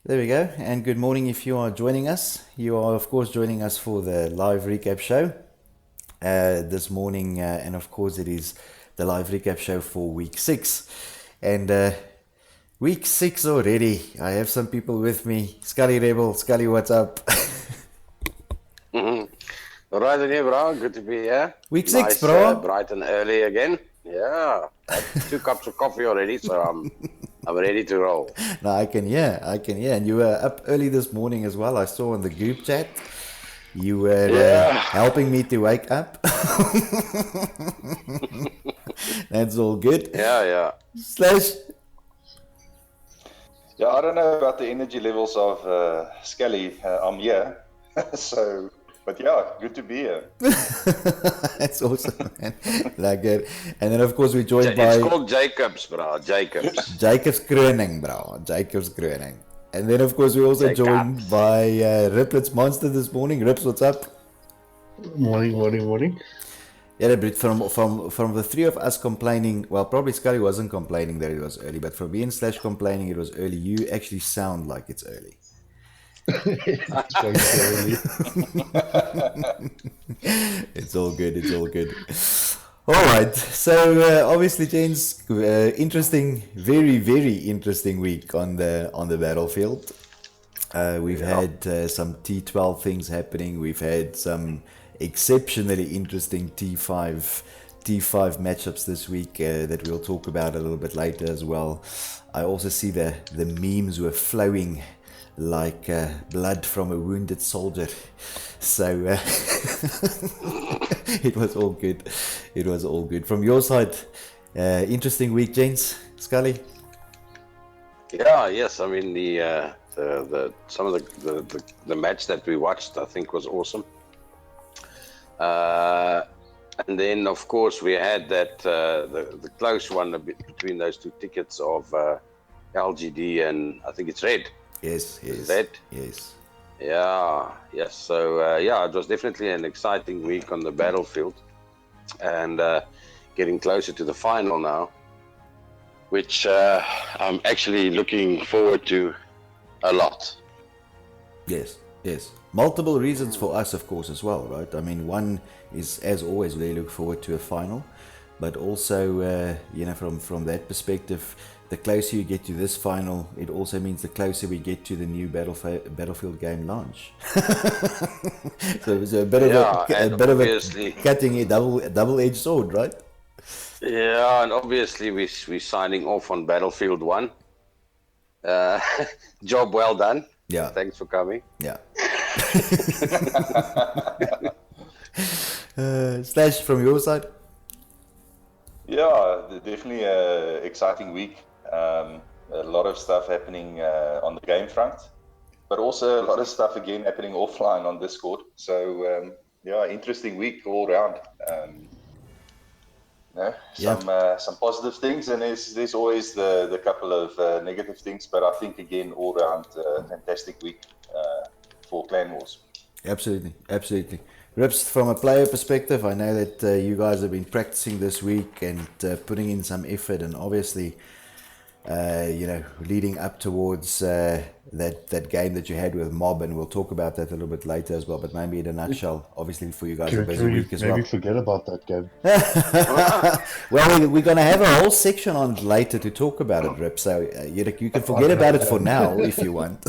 There we go. And good morning if you are joining us. You are, of course, joining us for the live recap show this morning. And of course, it is the live recap show for week 6. And week 6 already. I have some people with me. Scully Rebel. Scully, what's up? Right in here, bro. Good to be here. Week 6, bro. Bright and early again. Yeah. Had 2 cups of coffee already, so I'm ready to roll. No, I can hear. And you were up early this morning as well. I saw in the group chat. You were helping me to wake up. That's all good. Yeah. Slash. Yeah, I don't know about the energy levels of Scully. I'm here. So, but yeah, good to be here. That's awesome, man. Like it. And then, of course, we're joined by... It's called Jacobs, bro. Jacobs. Jacobs Kroning, bro. Jacobs Kroning. And then, of course, we're also joined by Riplets Monster this morning. Rips, what's up? Morning. Yeah, but from the three of us complaining, well, probably Scully wasn't complaining that it was early, but from me and Slash complaining it was early, you actually sound like it's early. It's all good. All right, so obviously, gents, interesting, very, very interesting week on the battlefield. We've had some T12 things happening. We've had some exceptionally interesting T5 matchups this week that we'll talk about a little bit later as well. I also see the memes were flowing like blood from a wounded soldier. So it was all good. From your side, interesting week, gents. Scully? Yes. I mean the some of the match that we watched, I think, was awesome. And then, of course, we had that the close one a bit between those 2 tickets of LGD and I think it's Red. Yes. Red. Yes. Yeah. Yes. So it was definitely an exciting week on the battlefield, and getting closer to the final now, which I'm actually looking forward to a lot. Yes. Multiple reasons for us, of course, as well, right? I mean, one is, as always, we look forward to a final, but also, from that perspective, the closer you get to this final, it also means the closer we get to the new Battlefield game launch. So it was a bit of a cutting a double-edged sword, right? Yeah, and obviously we're signing off on Battlefield 1. Job well done. Yeah. Thanks for coming. Yeah. Slash, from your side? Yeah, definitely an exciting week. A lot of stuff happening on the game front, but also a lot of stuff again happening offline on Discord. So interesting week all around. Some positive things, and there's always the couple of negative things, but I think again all around fantastic week for Clan Wars. Absolutely. Rips, from a player perspective, I know that you guys have been practicing this week and putting in some effort, and obviously leading up towards that game that you had with Mob, and we'll talk about that a little bit later as well, but maybe in a nutshell, obviously for you guys, a busy week as well. Maybe forget about that game. Well, we're going to have a whole section on it later to talk about it, Rip, so you can forget about it for now if you want.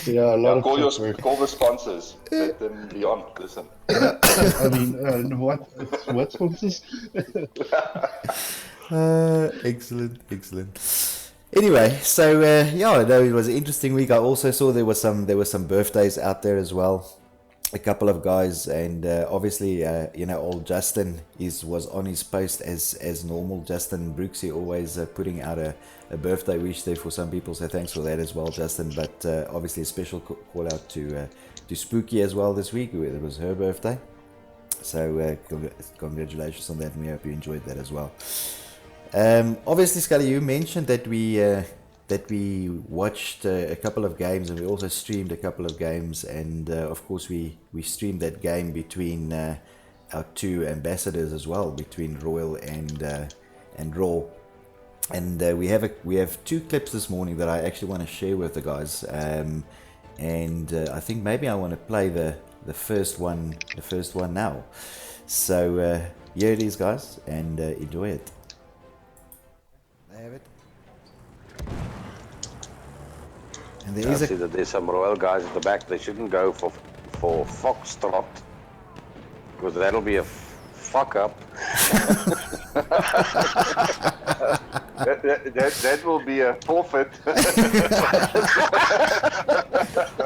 Call the sponsors. Let them be on. Listen. I mean, what sponsors? Excellent. Anyway, so it was an interesting week. I also saw there were some birthdays out there as well. A couple of guys, and obviously, old Justin was on his post as normal. Justin Brooksy always putting out a birthday wish there for some people, so thanks for that as well, Justin. But obviously, a special call out to Spooky as well this week. It was her birthday, so congratulations on that, and we hope you enjoyed that as well. Obviously, Scully, you mentioned that we watched a couple of games, and we also streamed a couple of games, and of course we streamed that game between our 2 ambassadors as well, between Royal and Raw. and we have two clips this morning that I actually want to share with the guys. And I think maybe I want to play the first one now. So here it is, guys, and enjoy it. I have it. And there I is see that there's some Royal guys at the back. They shouldn't go for Foxtrot, because that'll be a fuck up. That will be a forfeit.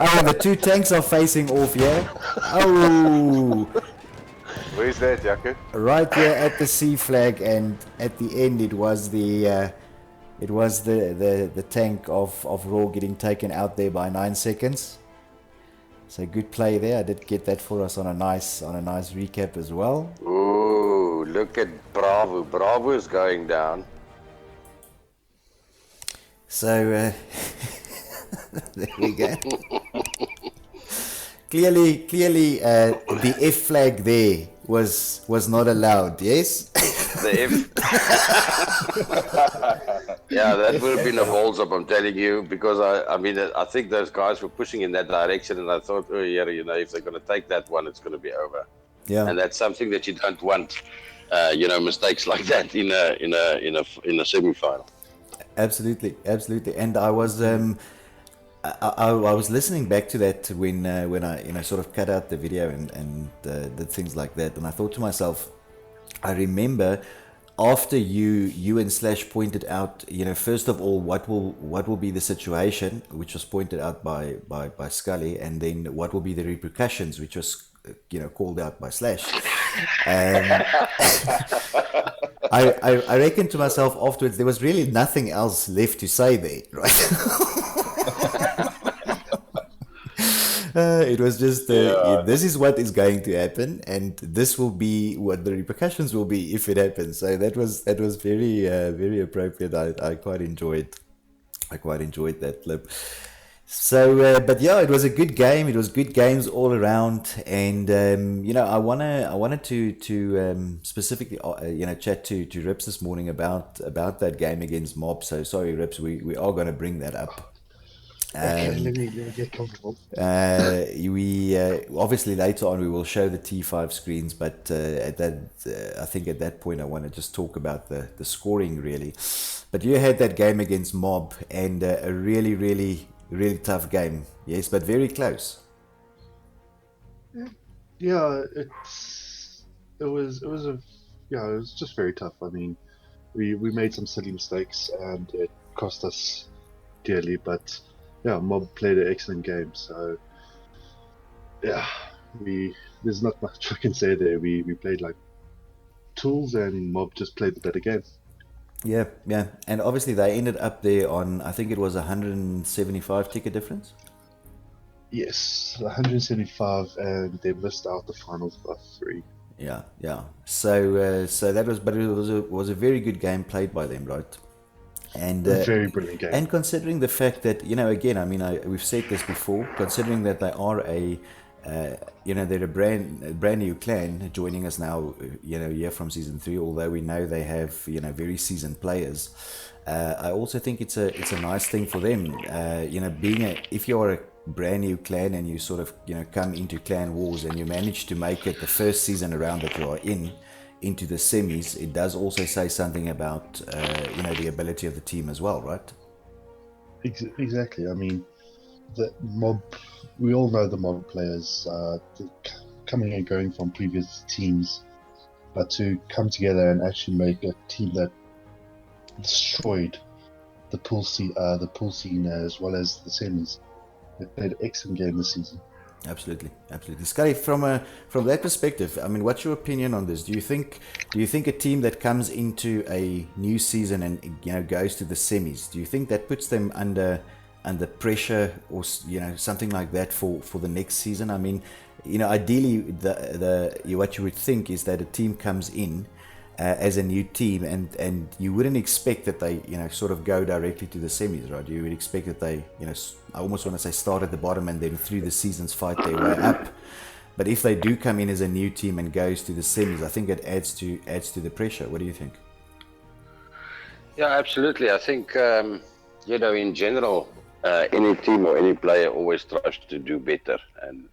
Oh, the two tanks are facing off, yeah? Oh, Where's that, Jaco? right here at the C flag, and at the end it was the tank of Raw getting taken out there by 9 seconds. So good play there. I did get that for us on a nice recap as well. Ooh, look at Bravo. Bravo is going down. So there we go. Clearly, the F flag there was not allowed. Yes. The F. Yeah, that would have been a balls up, I'm telling you, because I mean, I think those guys were pushing in that direction, and I thought, oh yeah, you know, if they're going to take that one, it's going to be over. Yeah. And that's something that you don't want, you know, mistakes like that in a semi-final. Absolutely. And I was I was listening back to that when I sort of cut out the video and did things like that, and I thought to myself, I remember after you and Slash pointed out, you know, first of all, what will be the situation, which was pointed out by Scully, and then what will be the repercussions, which was, you know, called out by Slash. I reckon to myself afterwards, there was really nothing else left to say there, right? It was just this is what is going to happen, and this will be what the repercussions will be if it happens. So that was very very appropriate. I quite enjoyed that clip. So, but yeah, it was a good game. It was good games all around, and you know, I wanted to specifically you know, chat to Rips this morning about that game against Mob. So sorry, Rips, we are going to bring that up. Okay, let me get comfortable. We obviously later on we will show the T5 screens, but at that I think at that point I want to just talk about the scoring really. But you had that game against Mob, and a really tough game, yes, but very close. Yeah, it was just very tough. I mean, we made some silly mistakes and it cost us dearly, but yeah, Mob played an excellent game. So yeah, there's not much I can say there. We played like tools, and Mob just played the better game. Yeah, and obviously they ended up there on, I think it was 175 ticket difference. Yes, 175, and they missed out the finals by 3. Yeah. So that was, but it was a very good game played by them, right? And A very brilliant game. And considering the fact that, you know, again, I mean, we've said this before, considering that they are you know, they're a brand new clan joining us now, you know, year from season 3, although we know they have, you know, very seasoned players. I also think it's a nice thing for them, you know, if you're a brand new clan and you sort of, you know, come into clan wars and you manage to make it the first season around that you are into the semis, it does also say something about, you know, the ability of the team as well, right? Exactly. I mean, the Mob, we all know the Mob players, coming and going from previous teams, but to come together and actually make a team that destroyed the pool scene as well as the semis. They played an excellent game this season. Absolutely. Scully, from that perspective, I mean, what's your opinion on this? Do you think a team that comes into a new season and, you know, goes to the semis, do you think that puts them under pressure, or, you know, something like that for the next season? I mean, you know, ideally, what you would think is that a team comes in as a new team, and you wouldn't expect that they, you know, sort of go directly to the semis, right? You would expect that they, you know, I almost want to say start at the bottom and then through the seasons fight their way up. But if they do come in as a new team and goes to the semis, I think it adds to the pressure. What do you think? Yeah, absolutely. I think, in general, any team or any player always tries to do better and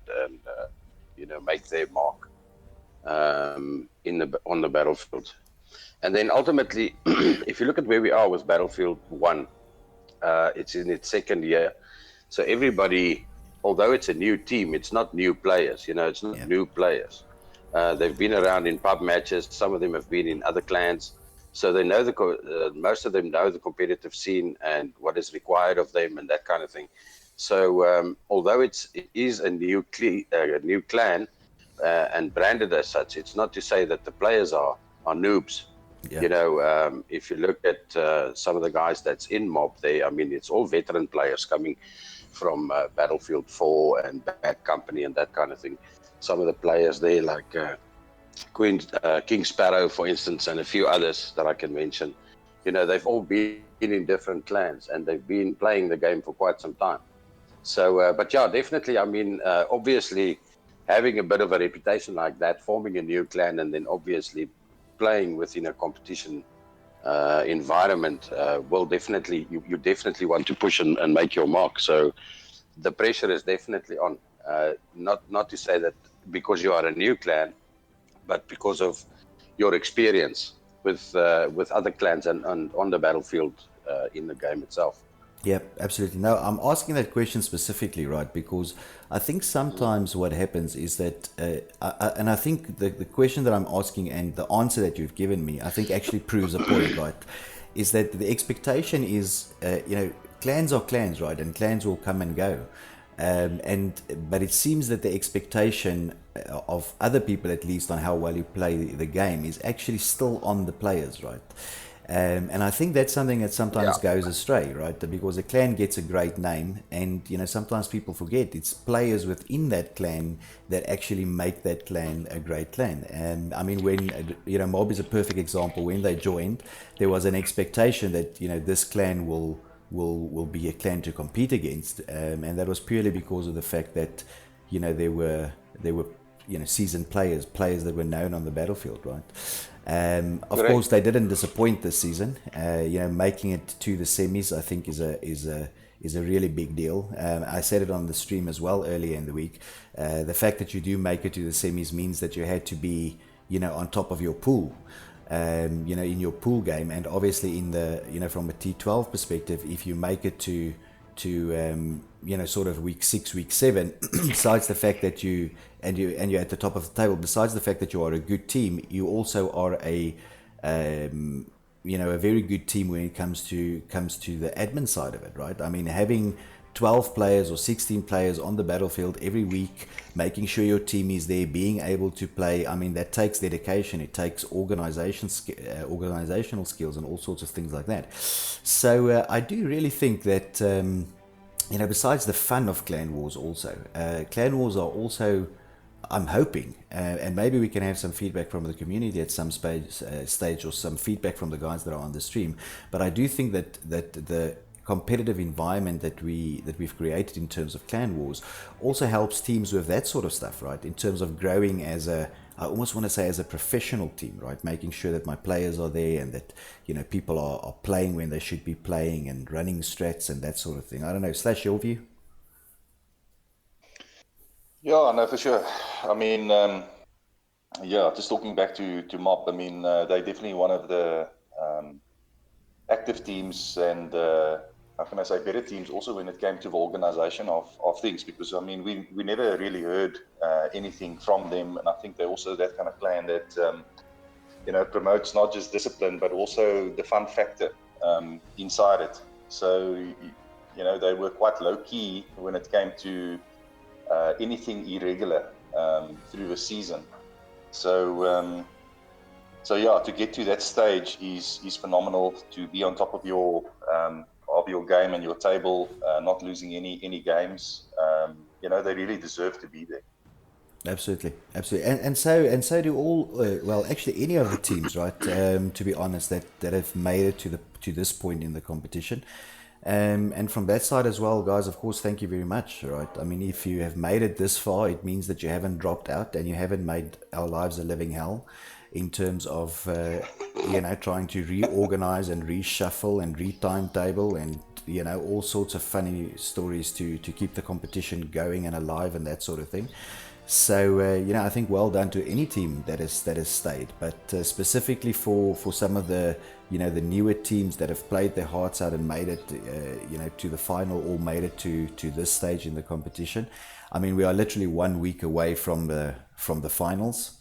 make their mark on the battlefield. And then ultimately, if you look at where we are with Battlefield 1, it's in its second year. So everybody, although it's a new team, it's not new players. It's not Yeah. new players. They've been around in pub matches. Some of them have been in other clans, so they know most of them know the competitive scene and what is required of them and that kind of thing. So although it is a new clan and branded as such, it's not to say that the players are noobs. Yeah. If you look at some of the guys that's in Mob there, I mean, it's all veteran players coming from Battlefield 4 and Bad Company and that kind of thing. Some of the players there, like King Sparrow, for instance, and a few others that I can mention, they've all been in different clans and they've been playing the game for quite some time. So, but yeah, definitely. I mean, obviously, having a bit of a reputation like that, forming a new clan, and then obviously playing within a competition environment will definitely you definitely want to push and make your mark. So the pressure is definitely on. Not to say that because you are a new clan, but because of your experience with other clans and on the battlefield in the game itself. Yeah, absolutely. No, I'm asking that question specifically, right? Because I think sometimes what happens is that, and I think the question that I'm asking and the answer that you've given me, I think actually proves a point, right? Is that the expectation is, clans are clans, right? And clans will come and go. But it seems that the expectation of other people, at least, on how well you play the game is actually still on the players, right? And I think that's something that sometimes goes astray, right? Because a clan gets a great name, and sometimes people forget it's players within that clan that actually make that clan a great clan. And I mean, when Mob is a perfect example. When they joined, there was an expectation that this clan will be a clan to compete against, and that was purely because of the fact that there were seasoned players that were known on the battlefield, right? Of Correct. course, they didn't disappoint this season. Making it to the semis, I think, is a really big deal. I said it on the stream as well earlier in the week. The fact that you do make it to the semis means that you had to be on top of your pool. In your pool game, and obviously in the from a T12 perspective, if you make it to sort of week 6, week 7, besides the fact that you're at the top of the table, besides the fact that you are a good team, you also are a very good team when it comes to the admin side of it, right? I mean, having 12 players or 16 players on the battlefield every week, making sure your team is there, being able to play. I mean, that takes dedication. It takes organizational skills and all sorts of things like that. So I do really think that, besides the fun of Clan Wars Clan Wars are also, I'm hoping, and maybe we can have some feedback from the community at some stage, or some feedback from the guys that are on the stream. But I do think that the competitive environment that we've created in terms of Clan Wars also helps teams with that sort of stuff, right? In terms of growing as I almost want to say as a professional team, right? Making sure that my players are there and that people are playing when they should be playing and running strats and that sort of thing. I don't know, Slash, your view? Yeah, no, for sure. I mean, just talking back to Mop, I mean, they're definitely one of the active teams and how can I say, better teams also when it came to the organization of things, because I mean, we never really heard anything from them, and I think they're also that kind of clan that promotes not just discipline but also the fun factor inside it. So they were quite low key when it came to anything irregular through the season. So yeah, to get to that stage is phenomenal. To be on top of your game and your table, not losing any games. They really deserve to be there. Absolutely, and so do all. Well, actually, any of the teams, right? To be honest, that have made it to this point in the competition. And from that side as well, guys, of course, thank you very much, right? I mean, if you have made it this far, it means that you haven't dropped out and you haven't made our lives a living hell. in terms of trying to reorganize and reshuffle and re-timetable and all sorts of funny stories to keep the competition going and alive and that sort of thing. So I think well done to any team that has stayed, but specifically for some of the the newer teams that have played their hearts out and made it to the final or made it to this stage in the competition. I mean, we are literally 1 week away from the finals,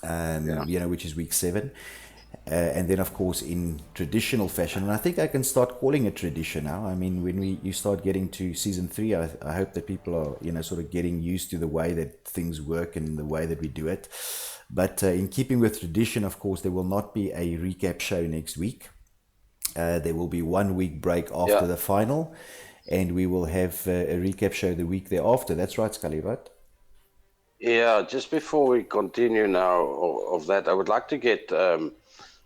which is week 7. And then, of course, in traditional fashion, and I think I can start calling it tradition now. I mean, when you start getting to season 3, I hope that people are, sort of getting used to the way that things work and the way that we do it. But in keeping with tradition, of course, there will not be a recap show next week. There will be 1 week break after the final, and we will have a recap show the week thereafter. That's right, Scully, right? Yeah, just before we continue now of that, I would like to get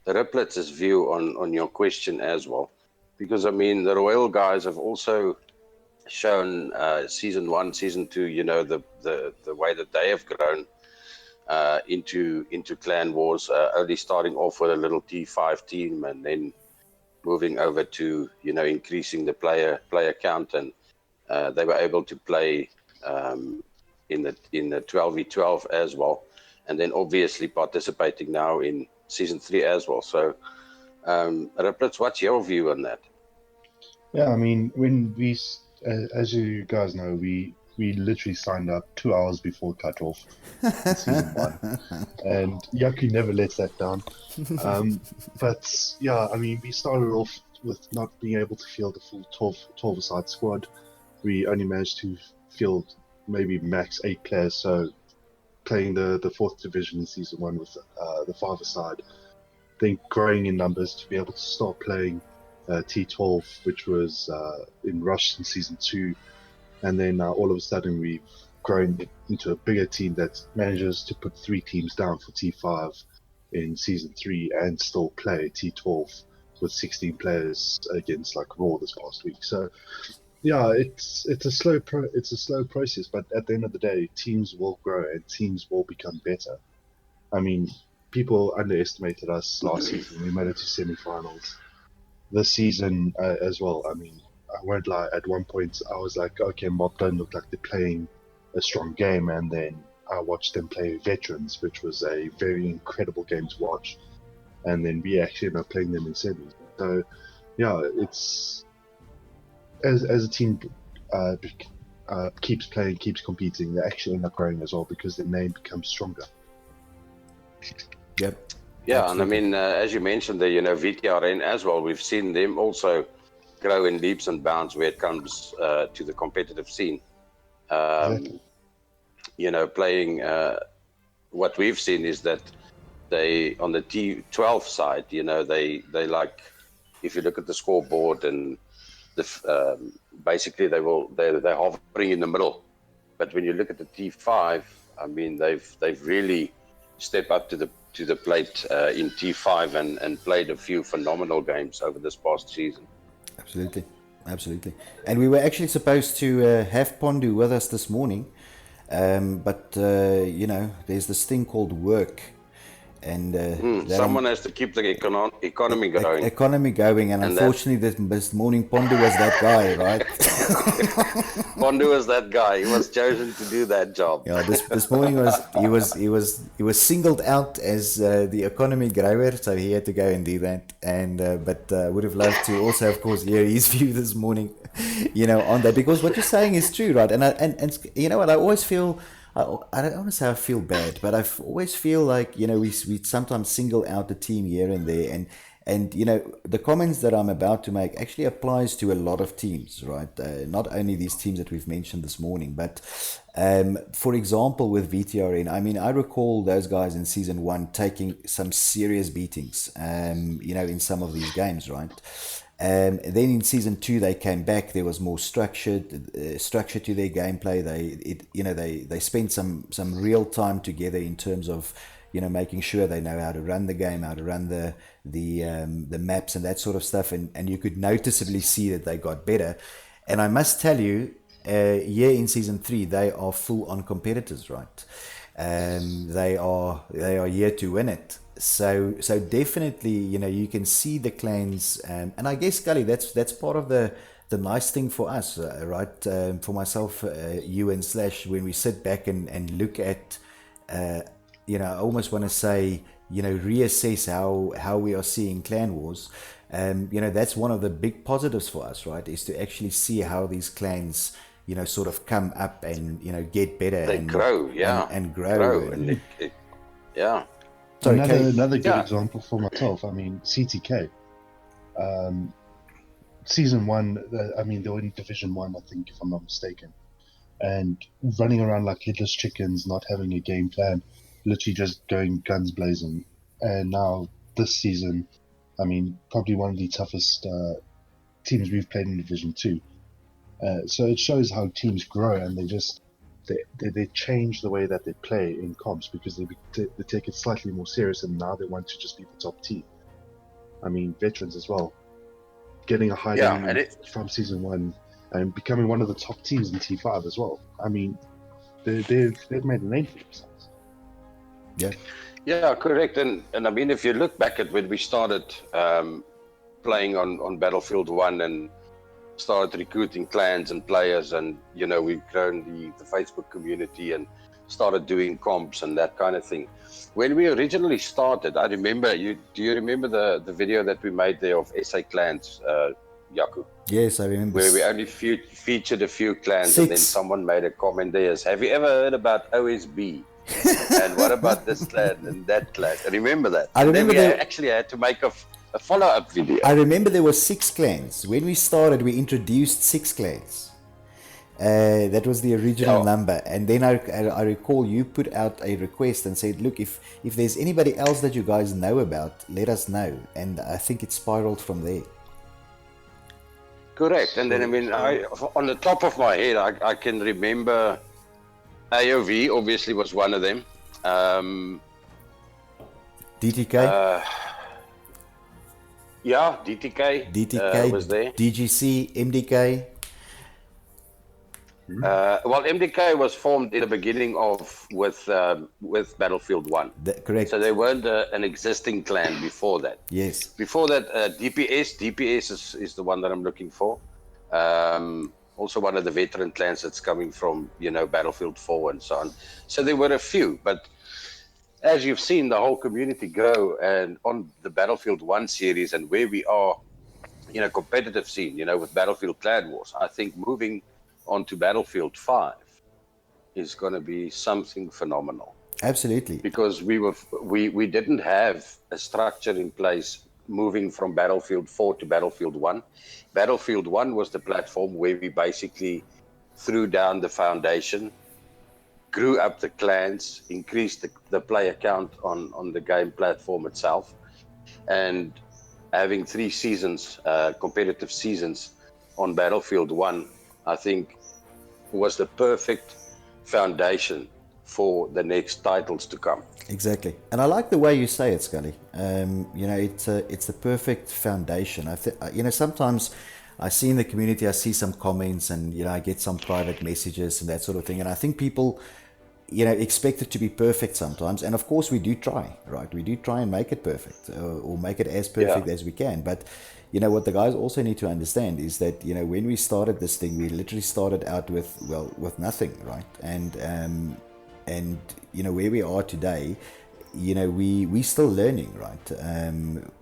Riplets' view on your question as well, because I mean the Royal guys have also shown season 1, season 2, the way that they have grown into clan wars, only starting off with a little T5 team and then moving over to increasing the player count, and they were able to play in the 12v12 as well, and then obviously participating now in season 3 as well. So Riplets, what's your view on that? Yeah, I mean, when as you guys know, we literally signed up 2 hours before cutoff in season 1, and Yaku never lets that down. But yeah, I mean, we started off with not being able to field the full 12-a-side squad. We only managed to field maybe max 8 players, so playing the 4th division in season 1 with the 5-a-side, then growing in numbers to be able to start playing T12, which was in Rush in season 2, and then all of a sudden we've grown into a bigger team that manages to put 3 teams down for T5 in season 3 and still play T12 with 16 players against like Raw this past week. So yeah, it's a slow process, but at the end of the day, teams will grow and teams will become better. I mean, people underestimated us last season. We made it to semi-finals. This season as well. I mean, I won't lie. At one point, I was like, okay, Mob don't look like they're playing a strong game, and then I watched them play Veterans, which was a very incredible game to watch. And then we actually ended up playing them in semis. So yeah, it's as a team keeps playing, keeps competing, they actually end up growing as well because their name becomes stronger. Yep. Yeah, Absolutely. and I mean, as you mentioned, the VTRN as well, we've seen them also grow in leaps and bounds when it comes to the competitive scene. Exactly. Playing, what we've seen is that they, on the T12 side, they like, if you look at the scoreboard and basically they're hovering in the middle. But when you look at the T5, I mean, they've really stepped up to the plate in T5 and played a few phenomenal games over this past season. Absolutely. And we were actually supposed to have Pondu with us this morning, but there's this thing called work, and someone has to keep the economy going. Economy going, and unfortunately, this morning Pondu was that guy, right? Pondu was that guy. He was chosen to do that job. Yeah, this morning he was singled out as the economy grower, so he had to go and do that. And but would have loved to also, of course, hear his view this morning, on that, because what you're saying is true, right? And you know what, I always feel. I don't want to say I feel bad, but I always feel like, we sometimes single out the team here and there. And the comments that I'm about to make actually applies to a lot of teams, right? Not only these teams that we've mentioned this morning, but for example, with VTRN, I mean, I recall those guys in season 1 taking some serious beatings, in some of these games, right? Then in season 2 they came back. There was more structure to their gameplay. They spent some real time together in terms of making sure they know how to run the game, how to run the maps and that sort of stuff. And you could noticeably see that they got better. And I must tell you, here in season 3 they are full on competitors, right? They are here to win it. So definitely, you can see the clans, and I guess, Gully, that's part of the nice thing for us, right? For myself, you and Slash, when we sit back and look at, I almost want to say, reassess how we are seeing clan wars. That's one of the big positives for us, right? Is to actually see how these clans, sort of come up and, get better. They and grow, yeah. and grow. And yeah. Sorry, Kate. Another good Yeah. example for myself. I mean, CTK. Season 1, they were in Division 1, I think, if I'm not mistaken. And running around like headless chickens, not having a game plan, literally just going guns blazing. And now, this season, probably one of the toughest teams we've played in Division 2. So it shows how teams grow, and they change the way that they play in comps, because they take it slightly more serious, and now they want to just be the top team. Veterans as well, getting a high from Season 1 and becoming one of the top teams in T5 as well. They've made a name for themselves. Yeah, correct. And if you look back at when we started playing on Battlefield 1 and started recruiting clans and players, and we've grown the Facebook community and started doing comps and that kind of thing. When we originally started, I remember do you remember the video that we made there of SA clans, Yaku? Yes, I remember. Where we only featured a few clans. 6. And then someone made a comment there, have you ever heard about OSB? And what about this clan and that clan? I remember that. I remember and then we actually had to make a follow-up video. I remember there were 6 clans. When we started, we introduced 6 clans. That was the original number. And then I recall you put out a request and said, look, if there's anybody else that you guys know about, let us know. And I think it spiraled from there. Correct. And then, on the top of my head, I can remember AOV obviously was one of them. DTK? Yeah, DTK was there. DGC, MDK? Well, MDK was formed in the beginning with Battlefield 1. Correct. So they weren't an existing clan before that. Yes. Before that, DPS is the one that I'm looking for. Also one of the veteran clans that's coming from, Battlefield 4 and so on. So there were a few, but as you've seen the whole community grow, and on the Battlefield 1 series and where we are, competitive scene, with Battlefield Clan Wars, I think moving onto Battlefield 5 is going to be something phenomenal. Absolutely. Because we didn't have a structure in place moving from Battlefield 4 to Battlefield 1. Battlefield 1 was the platform where we basically threw down the foundation, grew up the clans, increased the player count on the game platform itself, and having 3 seasons, competitive seasons on Battlefield 1, I think was the perfect foundation for the next titles to come. Exactly. And I like the way you say it, Scully. It's the perfect foundation. Sometimes I see in the community, I see some comments and, I get some private messages and that sort of thing. And I think people, expect it to be perfect sometimes. And of course we do try, right? We do try and make it perfect or make it as perfect as we can. But, what the guys also need to understand is that, when we started this thing, we literally started out with nothing, right? And where we are today, we still learning, right?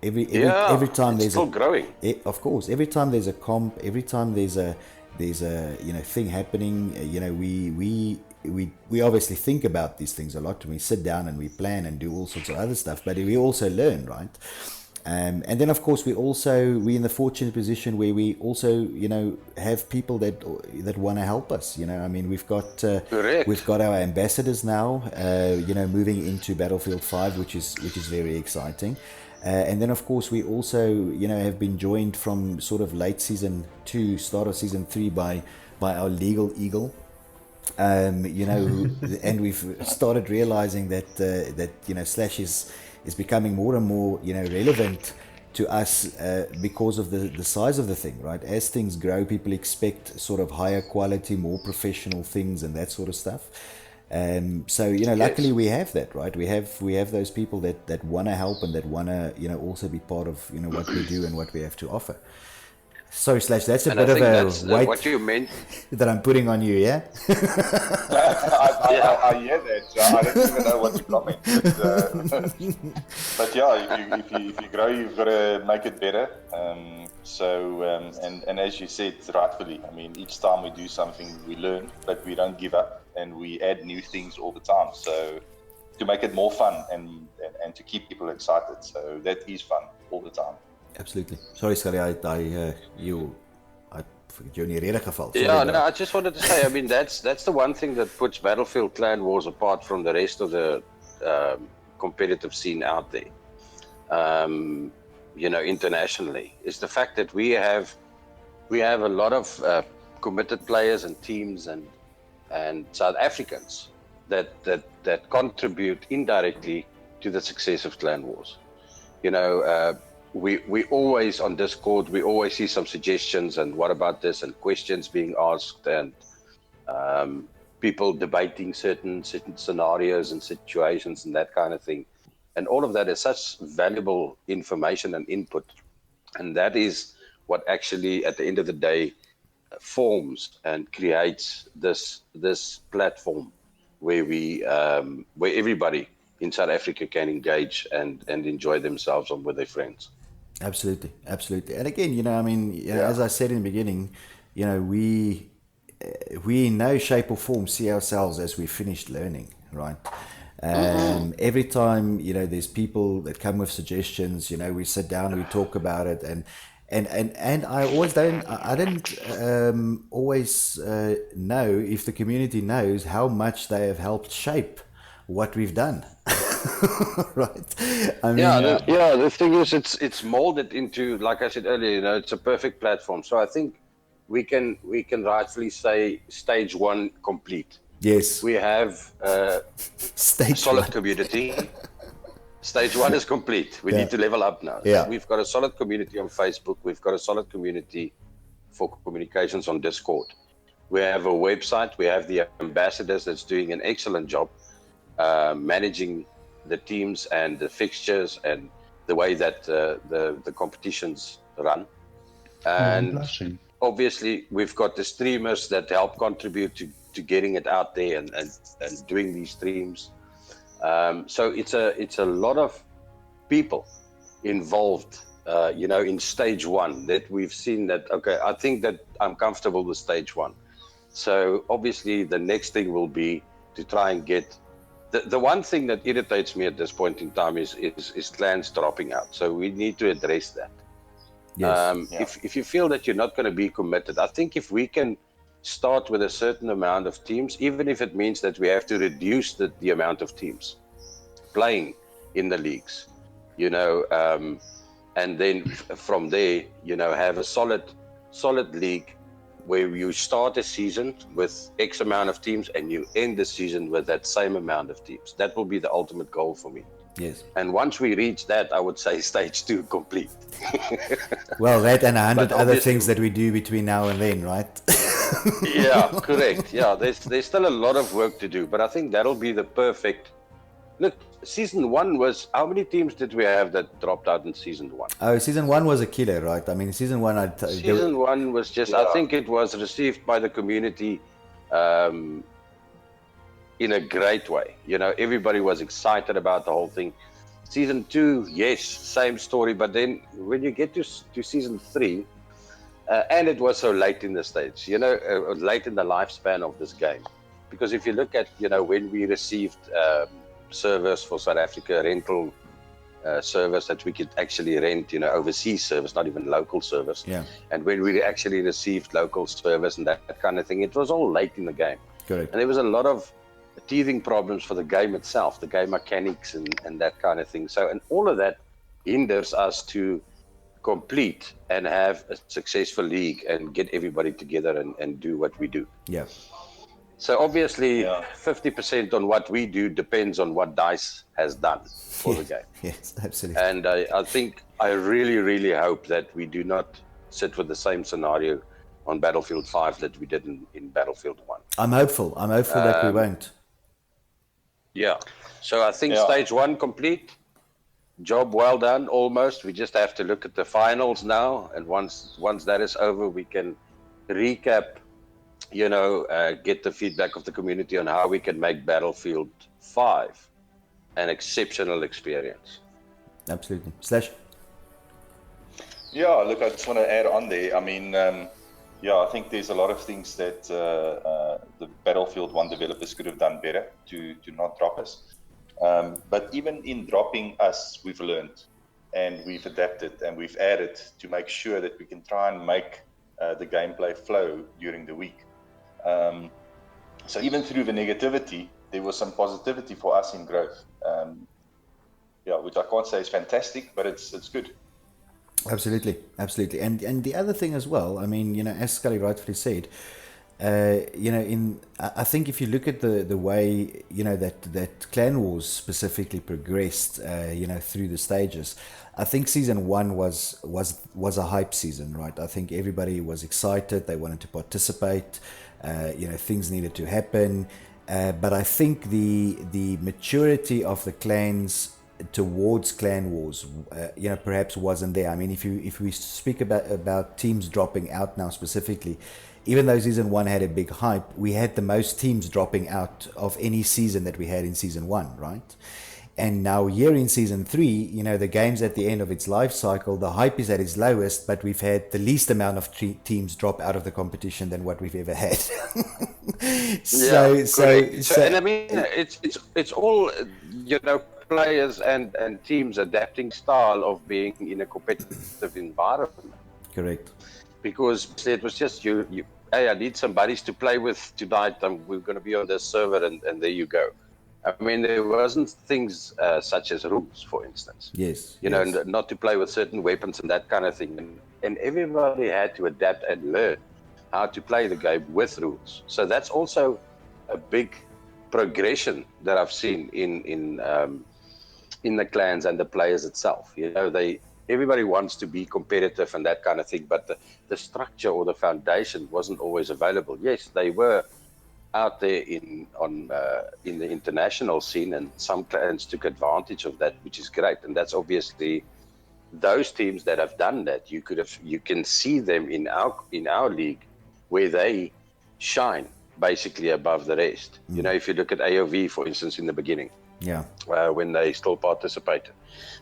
Every time there's still growing. Of course, every time there's a comp, every time there's a thing happening, we obviously think about these things a lot, and we sit down and we plan and do all sorts of other stuff, but we also learn, right? And then of course we're in the fortunate position where we also have people that want to help us. We've got our ambassadors now moving into Battlefield 5, which is very exciting. And then of course we also have been joined from sort of late season 2, start of season 3 by our legal eagle. And we've started realizing that Slash is becoming more and more relevant to us because of the size of the thing, right? As things grow, people expect sort of higher quality, more professional things and that sort of stuff. So you know, Yes. luckily we have that, right? We have those people that want to help and that want to, you know, also be part of, you know, what we do and what we have to offer. Sorry, Slash, that's a And I bit of think a that's weight what you meant. that I'm putting on you, yeah? I hear that. I don't even know what to comment. But yeah, if you grow, you've got to make it better. And as you said, rightfully, I mean, each time we do something, we learn, but we don't give up, and we add new things all the time. So to make it more fun and to keep people excited. So that is fun all the time. Absolutely. Sorry, Scully, I forget you in die rede geval. Sorry, Yeah, no, bro. I just wanted to say, I mean, that's the one thing that puts Battlefield Clan Wars apart from the rest of the competitive scene out there, you know, internationally, is the fact that we have a lot of committed players and teams and South Africans that contribute indirectly to the success of Clan Wars. You know, we always on Discord, we always see some suggestions and what about this and questions being asked and people debating certain scenarios and situations and that kind of thing. And all of that is such valuable information and input. And that is what actually, at the end of the day, forms and creates this platform where where everybody in South Africa can engage and enjoy themselves with their friends. Absolutely, absolutely. And again, you know, I mean, you know, as I said in the beginning, you know, we in no shape or form see ourselves as we finished learning, right? Every time, you know, there's people that come with suggestions, you know, we sit down, we talk about it, and I always I don't always know if the community knows how much they have helped shape what we've done. Right? I mean, The thing is, it's molded into, like I said earlier, you know, it's a perfect platform. So I think we can rightfully say stage one complete. yes, We have a stage solid one. community. Stage one is complete. We Yeah. need to level up now. Yeah. We've got a solid community on Facebook. We've got a solid community for communications on Discord. We have a website. We have the ambassadors that's doing an excellent job managing the teams and the fixtures and the way that the competitions run. And blushing. obviously, we've got the streamers that help contribute to getting it out there and doing these streams. So it's a lot of people involved, you know, in stage one that we've seen that, okay, I think that I'm comfortable with stage one. So obviously the next thing will be to try and get the one thing that irritates me at this point in time is clans dropping out. So we need to address that. Yes. If you feel that you're not going to be committed, I think if we can start with a certain amount of teams, even if it means that we have to reduce the amount of teams playing in the leagues, you know, and then from there, you know, have a solid league where you start a season with X amount of teams and you end the season with that same amount of teams. That will be the ultimate goal for me. Yes. And once we reach that, I would say stage two complete. Well, that and 100 But other obviously- things that we do between now and then, right? Yeah, correct. Yeah, there's still a lot of work to do, but I think that'll be the perfect. Look, season one was, how many teams did we have that dropped out in season one? Oh, season one was a killer, right? I mean, season one, Season one was just, I think it was received by the community in a great way. You know, everybody was excited about the whole thing. Season two, yes, same story, but then when you get to season three, and it was so late in the stage, you know, late in the lifespan of this game. Because if you look at, you know, when we received servers for South Africa, rental servers that we could actually rent, you know, overseas servers, not even local servers. Yeah. And when we actually received local servers and that kind of thing, it was all late in the game. Correct. And there was a lot of teething problems for the game itself, the game mechanics and that kind of thing. So, and all of that hinders us to complete and have a successful league and get everybody together and do what we do. Yeah. So obviously 50% on what we do depends on what DICE has done for the game. Yes, absolutely. And I think, I really, really hope that we do not sit with the same scenario on Battlefield 5 that we did in Battlefield 1. I'm hopeful that we won't. Yeah. So I think Yeah. stage 1 complete. Job well done, almost. We just have to look at the finals now, and once that is over, we can recap. Get the feedback of the community on how we can make Battlefield 5 an exceptional experience. Absolutely. Slash. Yeah, look, I just want to add on there. I mean, I think there's a lot of things that the Battlefield 1 developers could have done better to not drop us. But even in dropping us, we've learned and we've adapted and we've added to make sure that we can try and make the gameplay flow during the week. So even through the negativity, there was some positivity for us in growth. Which I can't say is fantastic, but it's good. Absolutely, absolutely, and the other thing as well. I mean, as Scully rightfully said, I think if you look at the way that Clan Wars specifically progressed, through the stages, I think season 1 was a hype season, right? I think everybody was excited; they wanted to participate. Things needed to happen, but I think the maturity of the clans towards Clan Wars, perhaps wasn't there. I mean, if we speak about teams dropping out now specifically, even though season 1 had a big hype, we had the most teams dropping out of any season that we had in season 1, right? And now here in season 3, the game's at the end of its life cycle, the hype is at its lowest, but we've had the least amount of teams drop out of the competition than what we've ever had. And I mean, it's all, players and teams adapting style of being in a competitive environment. Correct. Because it was just hey, I need some buddies to play with tonight. We're going to be on this server, and there you go. I mean, there wasn't things such as rules, for instance. Yes. Not to play with certain weapons and that kind of thing. And everybody had to adapt and learn how to play the game with rules. So that's also a big progression that I've seen in the clans and the players itself. Everybody wants to be competitive and that kind of thing, but the structure or the foundation wasn't always available. Yes, they were out there in the international scene, and some clans took advantage of that, which is great. And that's obviously those teams that have done that. You can see them in our league where they shine basically above the rest. If you look at AOV, for instance, in the beginning, when they still participated,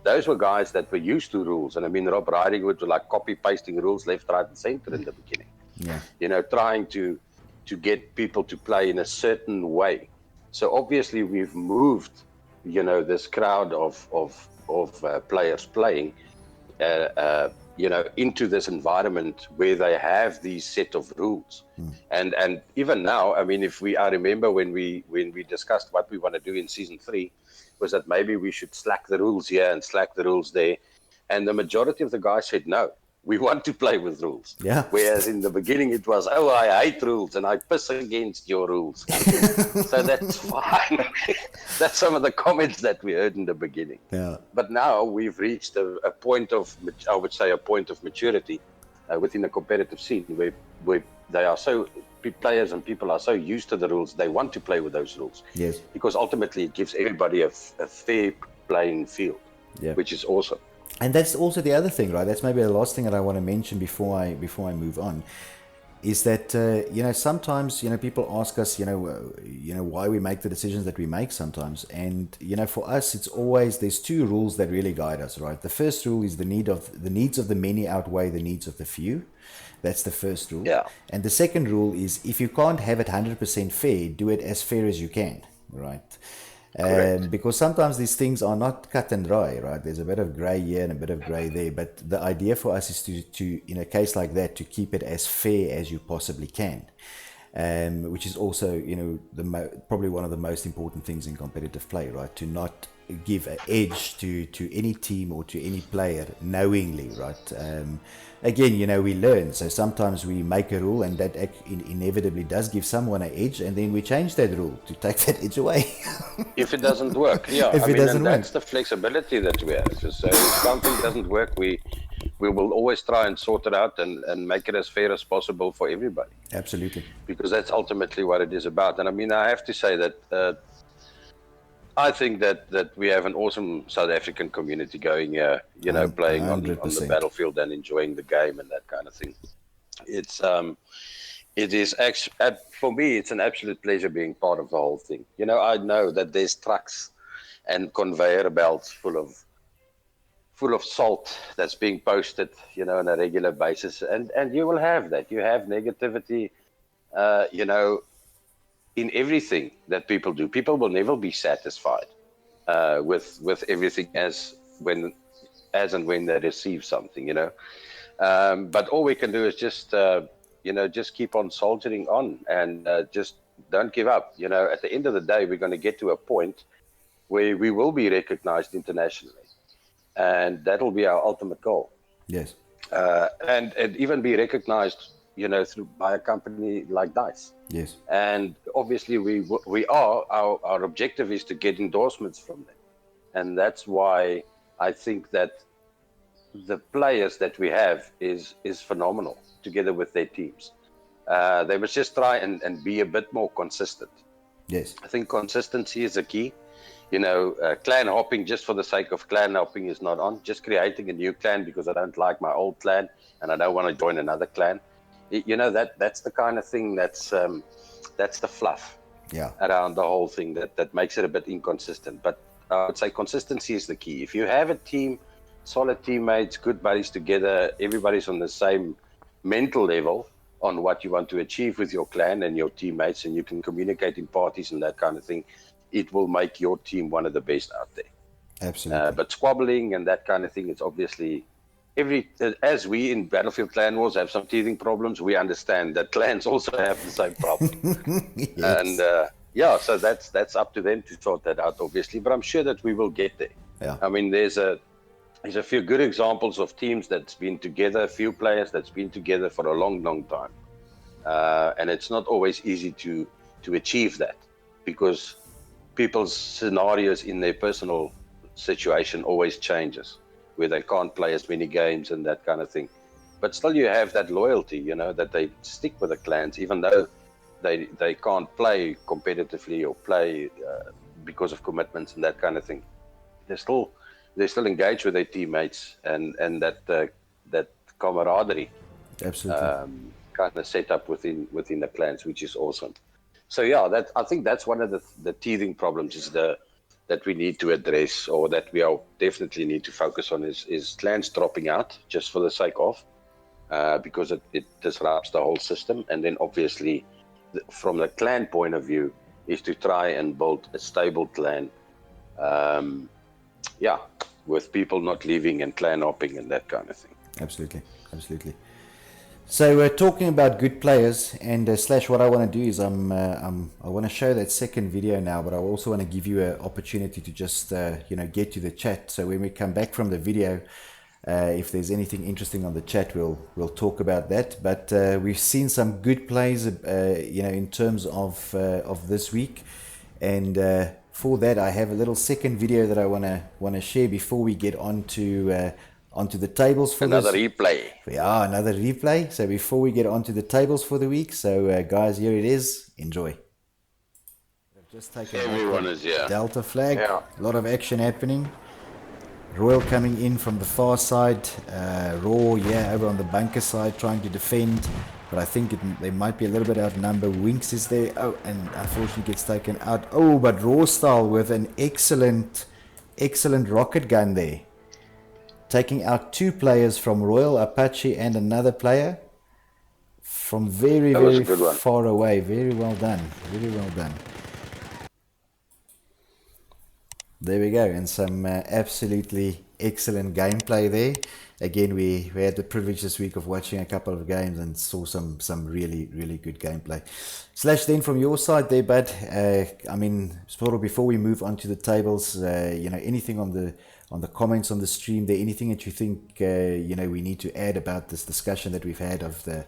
those were guys that were used to rules. And I mean, Rob Ridingwood was like copy pasting rules left, right, and center in the beginning. Trying to get people to play in a certain way. So obviously we've moved, this crowd of players playing, into this environment where they have these set of rules. And even now, I mean, I remember when we discussed what we want to do in season 3, was that maybe we should slack the rules here and slack the rules there. And the majority of the guys said, no, we want to play with rules. Yeah. Whereas in the beginning it was, oh, I hate rules and I piss against your rules. So that's fine. That's some of the comments that we heard in the beginning. Yeah. But now we've reached a point of, I would say, a point of maturity within the competitive scene where they are so, players and people are so used to the rules, they want to play with those rules. Yes. Because ultimately it gives everybody a fair playing field, which is awesome. And that's also the other thing, right? That's maybe the last thing that I want to mention before I move on, is that sometimes people ask us why we make the decisions that we make sometimes, and for us it's always, there's 2 rules that really guide us, right? The first rule is the needs of the many outweigh the needs of the few. That's the first rule. Yeah. And the second rule is, if you can't have it 100% fair, do it as fair as you can, right? Because sometimes these things are not cut and dry, right? There's a bit of grey here and a bit of grey there, but the idea for us is to in a case like that, to keep it as fair as you possibly can, which is also probably one of the most important things in competitive play, right? To not give an edge to any team or to any player knowingly, right? Again, we learn. So sometimes we make a rule and that inevitably does give someone an edge, and then we change that rule to take that edge away. If it doesn't work, that's the flexibility that we have. So if something doesn't work, we will always try and sort it out and make it as fair as possible for everybody. Absolutely. Because that's ultimately what it is about. And I mean, I have to say that I think that we have an awesome South African community going here, playing on the 100%. battlefield and enjoying the game and that kind of thing. It is for me, it's an absolute pleasure being part of the whole thing. I know that there's trucks and conveyor belts full of salt that's being posted, on a regular basis, and you will have that. You have negativity, uh, you know, in everything that people do. People will never be satisfied with everything as and when they receive something. But all we can do is just keep on soldiering on and just don't give up. At the end of the day, we're going to get to a point where we will be recognized internationally, and that'll be our ultimate goal. Yes. And even be recognized, through by a company like Dice. Yes. And obviously, our objective is to get endorsements from them, and that's why I think that the players that we have is phenomenal together with their teams. They must just try and be a bit more consistent. Yes. I think consistency is a key. Clan hopping just for the sake of clan hopping is not on. Just creating a new clan because I don't like my old clan and I don't want to join another clan. That's the kind of thing that's the fluff around the whole thing that makes it a bit inconsistent. But I would say consistency is the key. If you have a team, solid teammates, good buddies together, everybody's on the same mental level on what you want to achieve with your clan and your teammates, and you can communicate in parties and that kind of thing, it will make your team one of the best out there. Absolutely. But squabbling and that kind of thing, it's obviously as we in Battlefield Clan Wars have some teething problems, we understand that clans also have the same problem. Yes. And so that's up to them to sort that out, obviously. But I'm sure that we will get there. Yeah. I mean, there's a few good examples of teams that's been together, a few players that's been together for a long, long time, and it's not always easy to achieve that because people's scenarios in their personal situation always changes, where they can't play as many games and that kind of thing. But still you have that loyalty, that they stick with the clans, even though they can't play competitively or play because of commitments and that kind of thing. They still engage with their teammates and that camaraderie Absolutely. kind of set up within the clans, which is awesome. So yeah, I think that's one of the teething problems is that we need to address, or that we definitely need to focus on, is clans dropping out just for the sake of, because it disrupts the whole system. And then obviously, from the clan point of view, is to try and build a stable clan, with people not leaving and clan hopping and that kind of thing. Absolutely. So we're talking about good players, and Slash, what I want to do is I want to show that second video now, but I also want to give you an opportunity to just get to the chat. So when we come back from the video, if there's anything interesting on the chat, we'll talk about that. But we've seen some good plays, in terms of this week, and for that I have a little second video that I want to share before we get onto the tables for another this. replay. Yeah, another replay. So before we get onto the tables for the week, so guys, here it is. Enjoy. I've just taken Everyone is here. Delta flag. Yeah. A lot of action happening. Royal coming in from the far side. Raw, over on the bunker side, trying to defend. But I think they might be a little bit outnumbered. Winks is there. Oh, and unfortunately gets taken out. Oh, but Raw style with an excellent rocket gun there. Taking out two players from Royal, Apache, and another player from very far away. Very well done. There we go, and some absolutely excellent gameplay there. Again, we had the privilege this week of watching a couple of games and saw some really, really good gameplay. Slash, then from your side there, bud, sort of before we move on to the tables, anything on the comments on the stream there, anything that you think we need to add about this discussion that we've had of the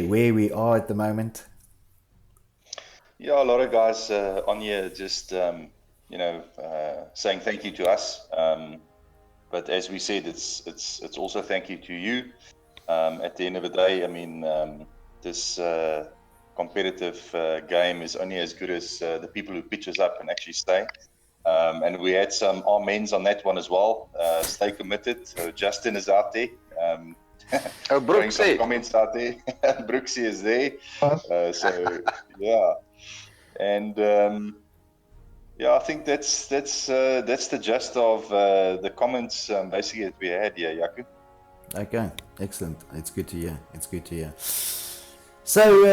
where we are at the moment? Yeah, a lot of guys on here just saying thank you to us, but as we said, it's also thank you to you. At the end of the day, I mean, this competitive game is only as good as the people who pitch us up and actually stay. And we had some amens on that one as well. Stay committed. So Justin is out there. Oh, Throwing some Brooksy. comments out there. Brooksy is there. So yeah, and yeah, I think that's the gist of the comments basically that we had here, Yaku. Okay, excellent. It's good to hear. It's good to hear. So,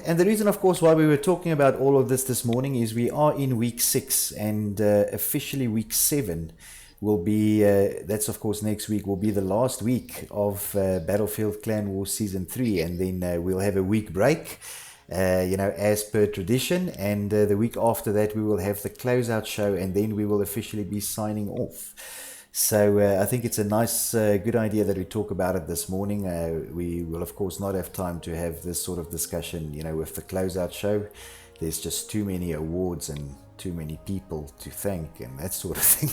and the reason, of course, why we were talking about all of this morning is we are in week 6, and officially week 7 will be, that's of course next week, will be the last week of Battlefield Clan Wars Season 3, and then we'll have a week break, as per tradition, and the week after that we will have the closeout show, and then we will officially be signing off. So I think it's a nice, good idea that we talk about it this morning. We will, of course, not have time to have this sort of discussion, with the closeout show. There's just too many awards and too many people to thank and that sort of thing.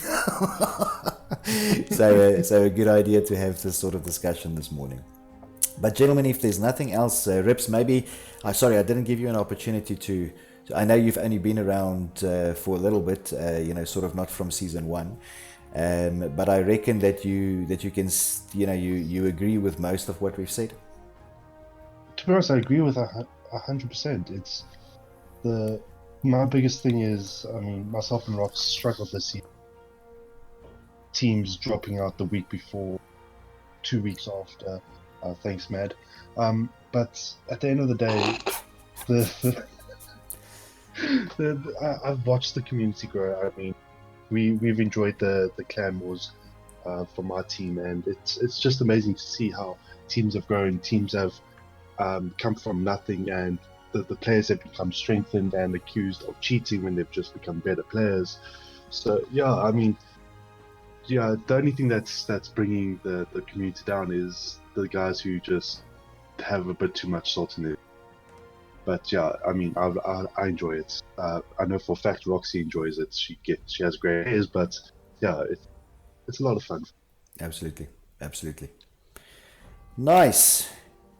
So a good idea to have this sort of discussion this morning. But gentlemen, if there's nothing else, Rips, maybe, sorry, I didn't give you an opportunity to, I know you've only been around for a little bit, sort of not from season 1. But I reckon that you can, you agree with most of what we've said. To be honest, I agree with 100%. It's my biggest thing is, I mean, myself and Rock struggled this year. Teams dropping out the week before, 2 weeks after. Thanks, Mad. But at the end of the day, I've watched the community grow. I mean, we've enjoyed the clan wars for my team, and it's just amazing to see how teams have grown. Teams have come from nothing, and the players have become strengthened and accused of cheating when they've just become better players. So yeah, I mean, yeah, the only thing that's bringing the community down is the guys who just have a bit too much salt in it. But yeah, I mean, I enjoy it. I know for a fact Roxy enjoys it. She has great ears, but yeah, it's a lot of fun. Absolutely. Nice.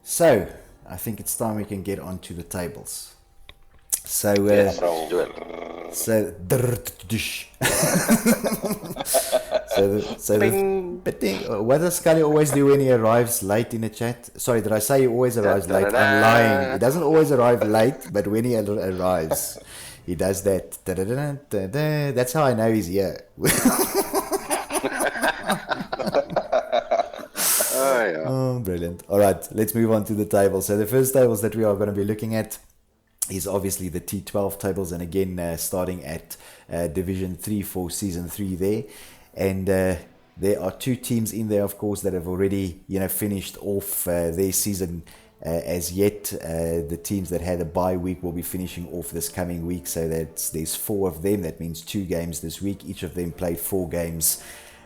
So I think it's time we can get onto the tables. So Yes, I'll do it. so what does Scully always do when he arrives late in the chat? Sorry, did I say he always arrives late? I'm lying. He doesn't always arrive late, but when he arrives, he does that. That's how I know he's here. Oh, brilliant. All right, let's move on to the table. So the first tables that we are going to be looking at is obviously the T12 tables, and again starting at Division 3 for Season 3 there. And there are 2 teams in there, of course, that have already finished off their season as yet. The teams that had a bye week will be finishing off this coming week, so there's 4 of them. That means 2 games this week. Each of them played 4 games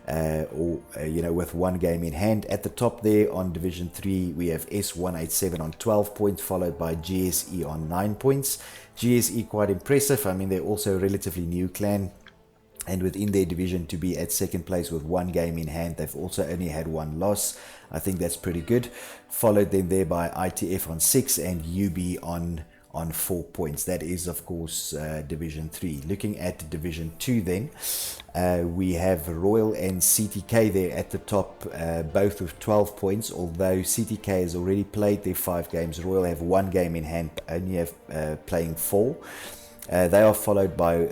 with 1 game in hand. At the top there on Division 3 we have S187 on 12 points, followed by GSE on 9 points. GSE quite impressive. I mean, they're also a relatively new clan, and within their division to be at second place with 1 game in hand. They've also only had 1 loss. I think that's pretty good. Followed then there by ITF on 6 and UB on 4 points. That is, of course, Division 3. Looking at Division 2 then, we have Royal and CTK there at the top, both with 12 points, although CTK has already played their 5 games. Royal have 1 game in hand, only have playing 4. They are followed by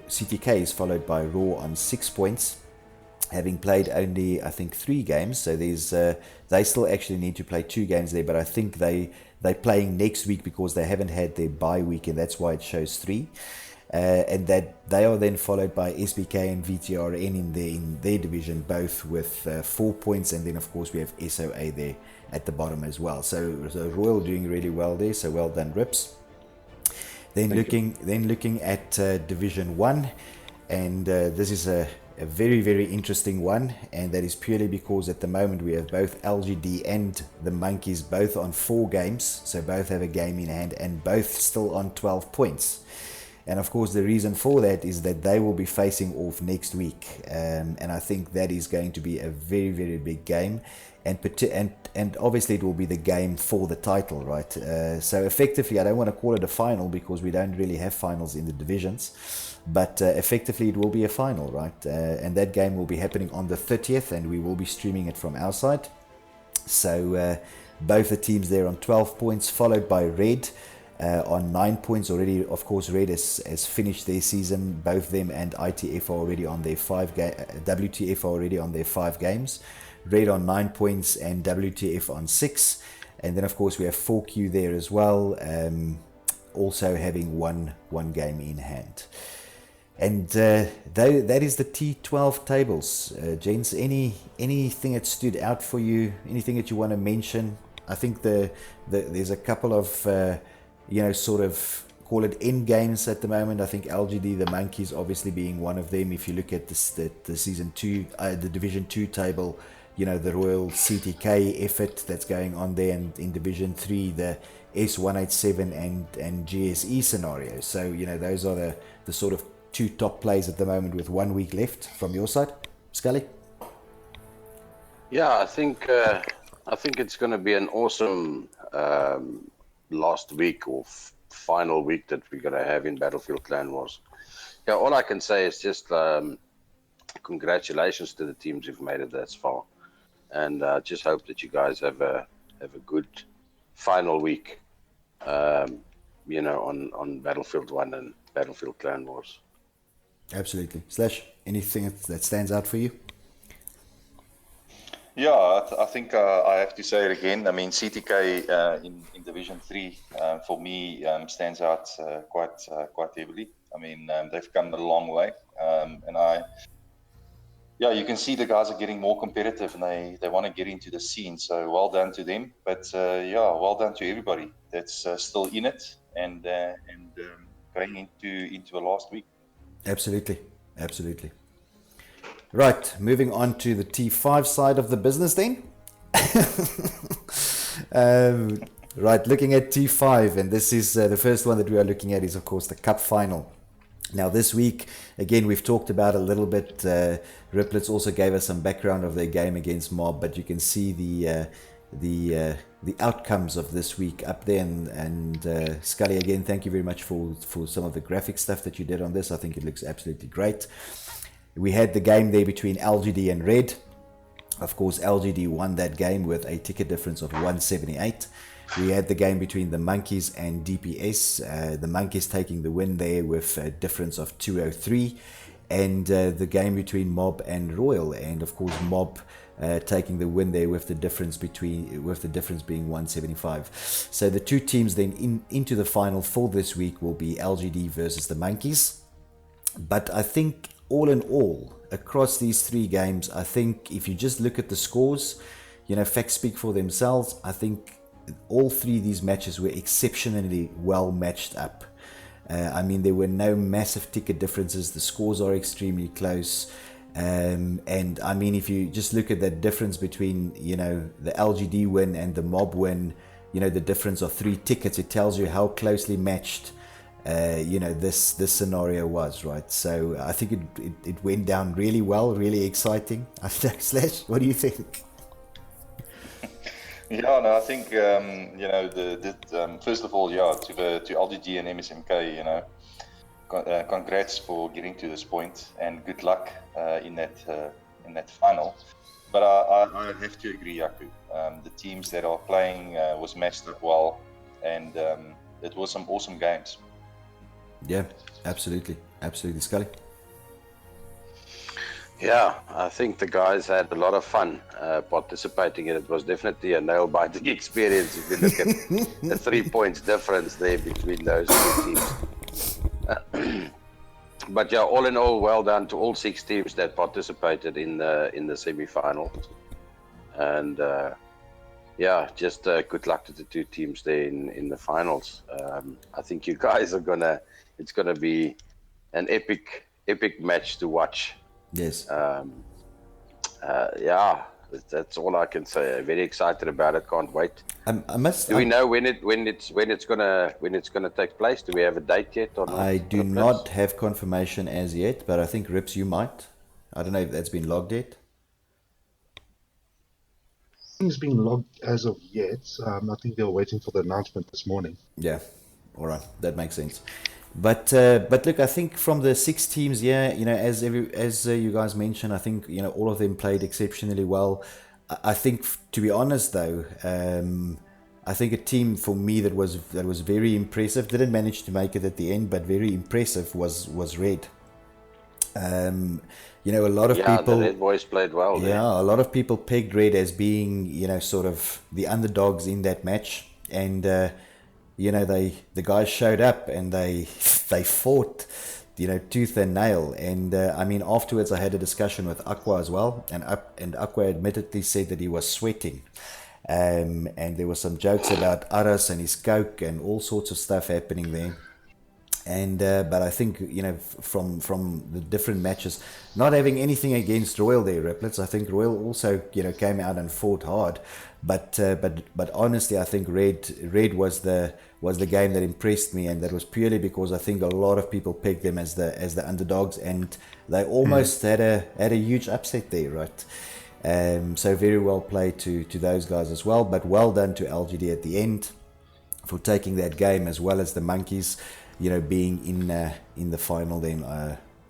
CTK is followed by Raw on 6 points, having played only, I think, 3 games. So there's they still actually need to play 2 games there, but I think they're playing next week because they haven't had their bye week, and that's why it shows 3. And that they are then followed by SBK and VTRN in their division, both with 4 points, and then of course we have SOA there at the bottom as well. So Royal doing really well there, so well done, Rips. Then looking at Division 1, and this is a very, very interesting one, and that is purely because at the moment we have both LGD and the Monkeys both on 4 games, so both have a game in hand and both still on 12 points. And of course, the reason for that is that they will be facing off next week. And I think that is going to be a very, very big game. And obviously it will be the game for the title, right? So effectively, I don't want to call it a final because we don't really have finals in the divisions. But effectively, it will be a final, right? And that game will be happening on the 30th, and we will be streaming it from our side. So both the teams there on 12 points, followed by Red on 9 points already. Of course, Red has finished their season. Both them and ITF are already on their WTF are already on their 5 games. Red on 9 points and WTF on 6. And then, of course, we have 4Q there as well, also having one game in hand. And that is the T12 tables. Gents, anything that stood out for you? Anything that you want to mention? I think there's a couple of, sort of call it end games at the moment. I think LGD, the Monkeys, obviously being one of them. If you look at the Season 2, the Division 2 table, the Royal CTK effort that's going on there, and in Division 3, the S187 and GSE scenario. So, those are the sort of 2 top plays at the moment with 1 week left. From your side, Scully? Yeah, I think it's going to be an awesome last week or final week that we're going to have in Battlefield Clan Wars. Yeah, all I can say is just congratulations to the teams who've made it this far, and just hope that you guys have a good final week, on Battlefield 1 and Battlefield Clan Wars. Absolutely. Slash, anything that stands out for you? Yeah, I think I have to say it again. I mean, CTK in Division 3 for me stands out quite heavily. I mean, they've come a long way, and you can see the guys are getting more competitive and they want to get into the scene. So well done to them. But well done to everybody that's still in it and going into a last week. Absolutely. Right, moving on to the T5 side of the business then. Right, looking at T5, and this is the first one that we are looking at is, of course, the Cup final. Now, this week, again, we've talked about a little bit. Riplets also gave us some background of their game against Mob, but you can see the outcomes of this week up there. And Scully, again, thank you very much for some of the graphic stuff that you did on this. I think it looks absolutely great. We had the game there between LGD and Red. Of course, LGD won that game with a ticket difference of 178. We had the game between the Monkeys and DPS. The Monkeys taking the win there with a difference of 203. And the game between Mob and Royal. And of course, Mob taking the win there with the difference being 175. So the two teams then into the final for this week will be LGD versus the Monkeys. But I think all in all, across these 3 games, I think if you just look at the scores, facts speak for themselves. I think all 3 of these matches were exceptionally well matched up. I mean, there were no massive ticket differences. The scores are extremely close. And I mean, if you just look at that difference between, the LGD win and the Mob win, the difference of 3 tickets, it tells you how closely matched this scenario was, right? So I think it went down really well, really exciting. Slash, what do you think? Yeah, no, I think first of all, to LGD and MSMK, congrats for getting to this point, and good luck in that final. But I have to agree, Yaku. The teams that are playing was matched up well, and it was some awesome games. Yeah, absolutely, Scully. Yeah, I think the guys had a lot of fun participating in it. It was definitely a nail-biting experience if you look at the 3 points difference there between those 2 teams. But yeah, all in all, well done to all 6 teams that participated in the semi-finals. And just good luck to the 2 teams there in the finals. I think you guys it's gonna be an epic match to watch. Yes. that's all I can say. Very excited about it. Can't wait. I must. Do we know when it's gonna take place? Do we have a date yet or not? I do not have confirmation as yet, but I think Rips, you might. I don't know if that's been logged yet. Nothing's been logged as of yet. I think they were waiting for the announcement this morning. Yeah, all right, that makes sense. But look, I think from the 6 teams, yeah, as you guys mentioned, I think all of them played exceptionally well. I think, to be honest though, I think a team for me that was very impressive, didn't manage to make it at the end, but very impressive was Red. A lot of people. The Red Boys played well. Yeah, a lot of people pegged Red as being, sort of the underdogs in that match, and the guys showed up and they fought, tooth and nail. And afterwards I had a discussion with Aqua as well, and Aqua admittedly said that he was sweating. And there were some jokes about Aras and his coke and all sorts of stuff happening there. And but I think from the different matches, not having anything against Royal there, Riplets, I think Royal also came out and fought hard, but honestly I think Red was the game that impressed me, and that was purely because I think a lot of people pegged them as the underdogs, and they almost had a huge upset there, right? So very well played to those guys as well, but well done to LGD at the end for taking that game, as well as the Monkeys, being in the final then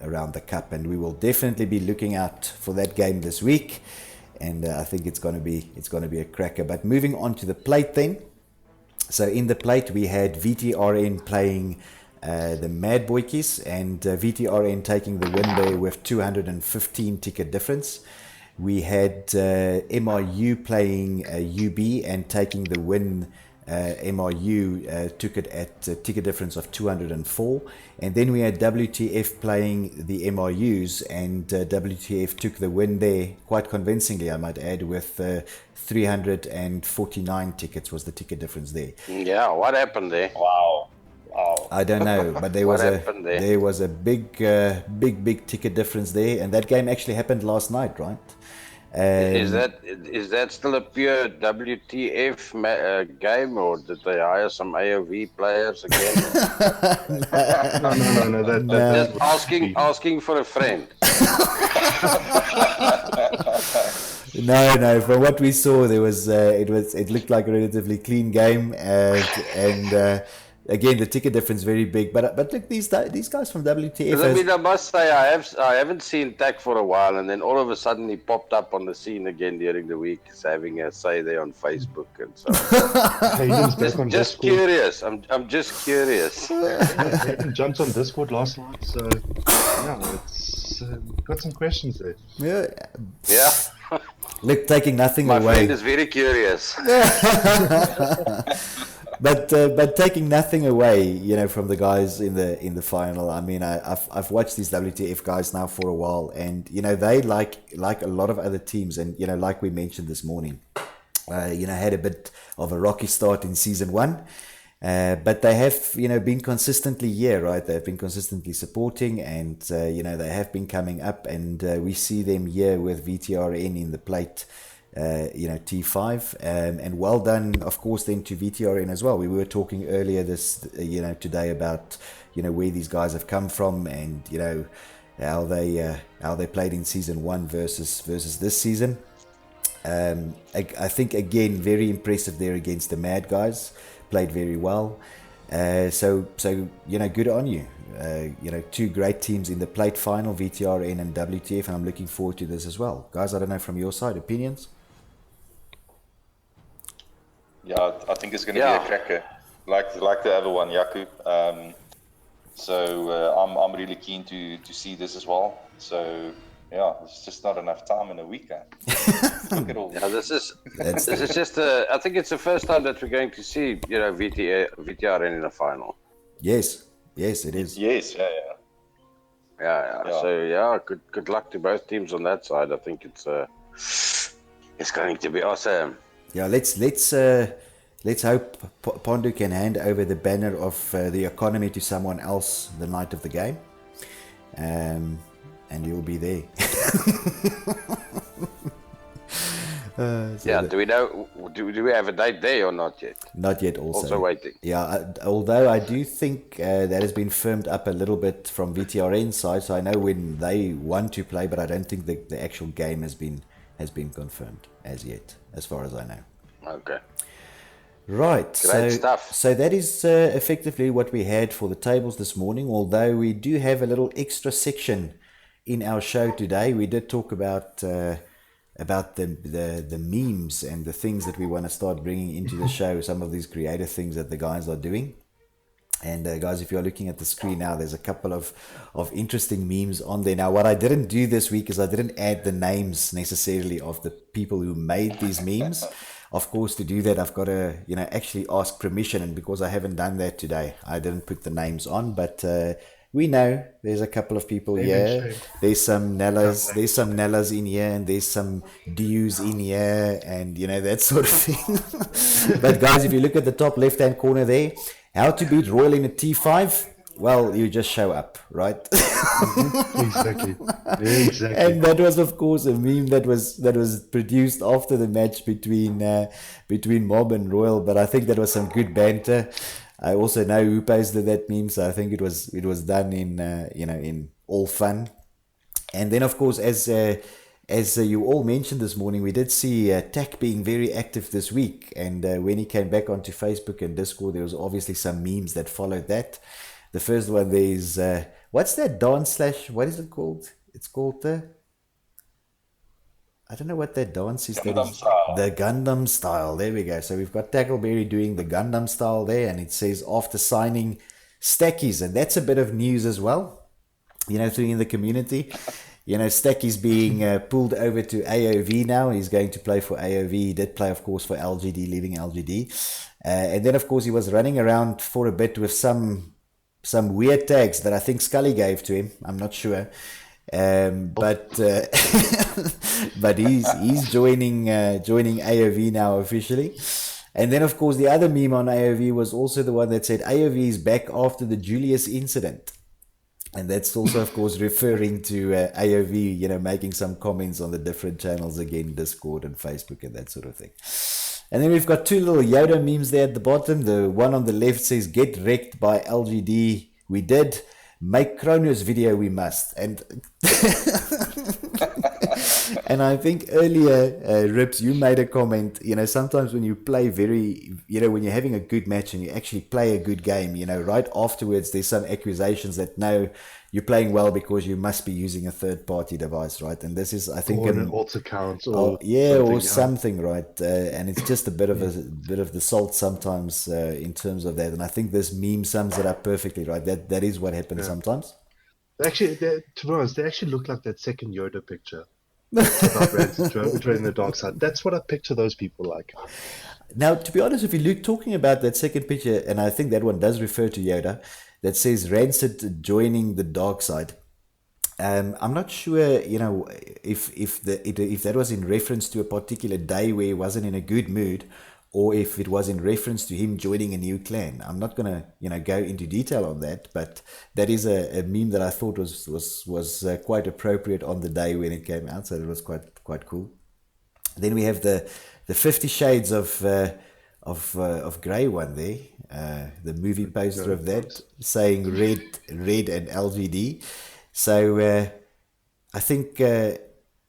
around the cup. And we will definitely be looking out for that game this week, and I think it's going to be a cracker. But moving on to the plate then. So in the plate we had VTRN playing the Mad Boykies, and VTRN taking the win there with 215 ticket difference. We had MRU playing UB and taking the win. MRU took it at a ticket difference of 204, and then we had WTF playing the MRUs, and WTF took the win there quite convincingly, I might add, with 349 tickets was the ticket difference there. Yeah, what happened there? Wow. I don't know, but there was a big ticket difference there, and that game actually happened last night, right? Is that still a pure WTF game, or did they hire some AOV players again? No. Just asking for a friend. No. From what we saw, there was it looked like a relatively clean game, and again the ticket difference very big. But look, these guys from WTF. I must say I haven't seen Tak for a while, and then all of a sudden he popped up on the scene again during the week, having a say there on Facebook and so on. just curious. I'm just curious. He jumped on Discord last night, so yeah, it's got some questions there. Yeah. Look, taking nothing My away. friend is very curious. But taking nothing away, from the guys in the final. I mean, I've watched these WTF guys now for a while, and they like a lot of other teams, and like we mentioned this morning, had a bit of a rocky start in season 1, but they have been consistently here, right? They've been consistently supporting, and they have been coming up, and we see them here with VTRN in the plate. T5, and well done, of course, then to VTRN as well. We were talking earlier today about where these guys have come from, and how they played in season 1 versus this season. I think again very impressive there against the Mad guys. Played very well. So good on you. 2 great teams in the plate final, VTRN and WTF, and I'm looking forward to this as well, guys. I don't know, from your side, opinions. Yeah, I think it's going to be a cracker, like the other one, Yaku. I'm really keen to see this as well. So yeah, it's just not enough time in a week. Look at all. Yeah, this is just I think it's the first time that we're going to see VTRN in a final. Yes, it is. Yes, Yeah. So yeah, good luck to both teams on that side. I think it's going to be awesome. Yeah, let's hope Pondu can hand over the banner of the economy to someone else the night of the game, and you'll be there. So Yeah, do we know? Do we have a date there or not yet? not yet. Also waiting. Yeah, although I do think that has been firmed up a little bit from VTRN side, so I know when they want to play, but I don't think the actual game has been confirmed as yet, as far as I know. Okay. Right, Great stuff. So that is effectively what we had for the tables this morning. Although we do have a little extra section in our show today, we did talk about the memes and the things that we want to start bringing into the show. Some of these creative things that the guys are doing. And guys, if you're looking at the screen now, there's a couple of interesting memes on there. Now, what I didn't do this week is I didn't add the names necessarily of the people who made these memes. Of course, to do that, I've got to, actually ask permission. And because I haven't done that today, I didn't put the names on. But we know there's a couple of people here. There's some Nellas in here, and there's some Dews in here, and that sort of thing. But guys, if you look at the top left-hand corner there, how to beat Royal in a T5? Well, you just show up, right? Exactly. And that was, of course, a meme that was produced after the match between Mob and Royal. But I think that was some good banter. I also know who posted that meme, so I think it was done in in all fun. And then, of course, as you all mentioned this morning, we did see Tak being very active this week. And when he came back onto Facebook and Discord, there was obviously some memes that followed that. The first one there is, what's that dance / what is it called? It's called I don't know what that dance is. Gundam style. The Gundam style. There we go. So we've got Tackleberry doing the Gundam style there. And it says after signing Stackies. And that's a bit of news as well, through in the community. Stacky's being pulled over to AOV now. He's going to play for AOV. He did play, of course, for LGD, leaving LGD. And then, of course, he was running around for a bit with some weird tags that I think Scully gave to him. I'm not sure. But but he's joining AOV now officially. And then, of course, the other meme on AOV was also the one that said AOV is back after the Julius incident. And that's also, of course, referring to AOV, making some comments on the different channels again, Discord and Facebook and that sort of thing. And then we've got two little Yoda memes there at the bottom. The one on the left says, "Get wrecked by LGD. We did. Make Kronos video, we must." And and I think earlier, Rips, you made a comment, sometimes when you play when you're having a good match and you actually play a good game, right afterwards, there's some accusations that no, you're playing well because you must be using a third-party device, right? And this is, I think, an alt account, or something, right? And it's just a bit of the salt sometimes in terms of that. And I think this meme sums it up perfectly, right? That is what happens sometimes. Actually, to be honest, they actually look like that second Yoda picture. Between the dark side. That's what I picture those people like. Now, to be honest, if you look talking about that second picture, and I think that one does refer to Yoda, that says Rancid joining the dark side. I'm not sure, if that was in reference to a particular day where he wasn't in a good mood, or if it was in reference to him joining a new clan. I'm not going to, go into detail on that, but that is a meme that I thought was quite appropriate on the day when it came out, so it was quite cool. Then we have the 50 Shades of Grey one there, the movie poster of that, saying red and LGD. So I think...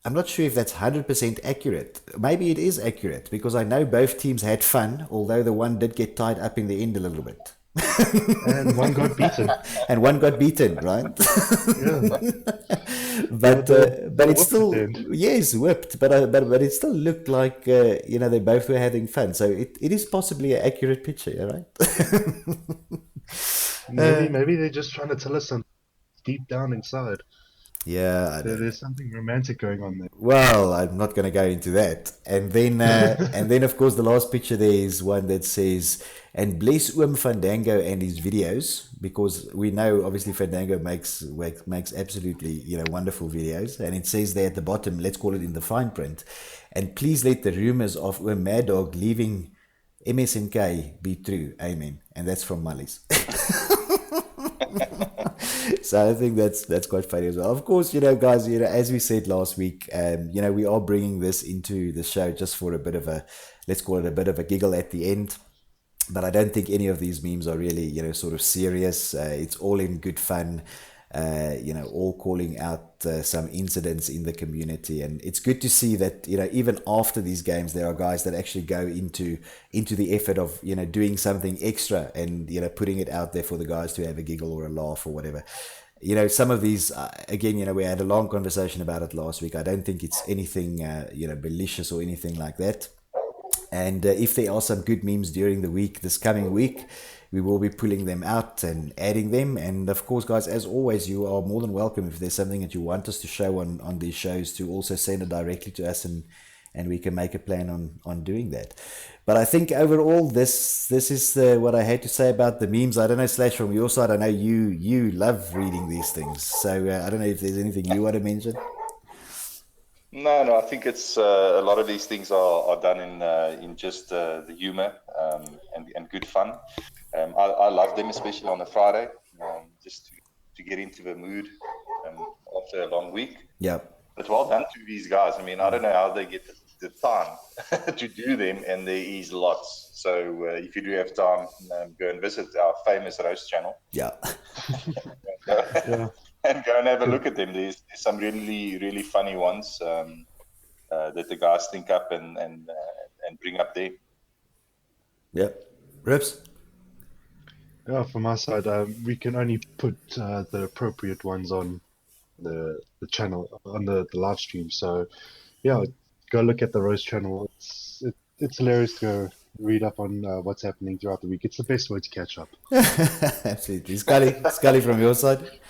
I'm not sure if that's 100% accurate. Maybe it is accurate, because I know both teams had fun, although the one did get tied up in the end a little bit. And one got beaten. Right? Yeah. But it's still, whipped. But it still looked like they both were having fun. So it is possibly an accurate picture, right? Maybe they're just trying to tell us something deep down inside. Yeah, there's something romantic going on there. Well, I'm not going to go into that. And then, of course, the last picture there is one that says, "And bless Oom Fandango and his videos," because we know obviously Fandango makes absolutely wonderful videos. And it says there at the bottom, let's call it in the fine print, "And please let the rumors of Oom Mad Dog leaving MSNK be true. Amen." And that's from Mullies. So I think that's quite funny as well. Of course, guys, as we said last week, we are bringing this into the show just for a bit of a, let's call it a bit of a giggle at the end. But I don't think any of these memes are really, sort of serious. It's all in good fun. All calling out some incidents in the community, and it's good to see that even after these games, there are guys that actually go into the effort of doing something extra and putting it out there for the guys to have a giggle or a laugh or whatever. Some of these again, we had a long conversation about it last week. I don't think it's anything malicious or anything like that. And if there are some good memes during the week, this coming week, we will be pulling them out and adding them. And of course, guys, as always, you are more than welcome if there's something that you want us to show on these shows to also send it directly to us, and we can make a plan on doing that. But I think overall, this is what I had to say about the memes. I don't know, Slash, from your side, I know you love reading these things. So I don't know if there's anything you want to mention. No, I think it's a lot of these things are done in just the humor and good fun. I love them, especially on a Friday, just to get into the mood after a long week. Yeah. But well done to these guys. I mean, I don't know how they get the time to do them, and there is lots. So if you do have time, go and visit our famous roast channel. Yeah. Yeah. And go and have a look at them. There's some really, really funny ones that the guys think up and bring up there. Yeah. Rips? Yeah, from my side, we can only put the appropriate ones on the channel, on the live stream. So, yeah, go look at the roast channel. It's hilarious to go read up on what's happening throughout the week. It's the best way to catch up. Absolutely. Scully, from your side?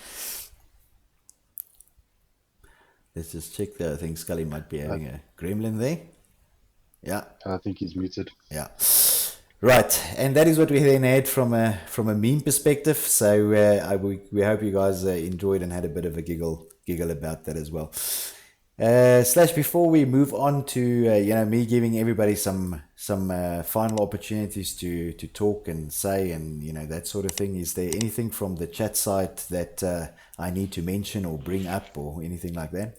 Let's just check there. I think Scully might be having a gremlin there. Yeah. I think he's muted. Yeah. Right, and that is what we then had from a meme perspective. So we hope you guys enjoyed and had a bit of a giggle about that as well. Slash, before we move on to me giving everybody some final opportunities to talk and say and that sort of thing, is there anything from the chat site that I need to mention or bring up or anything like that?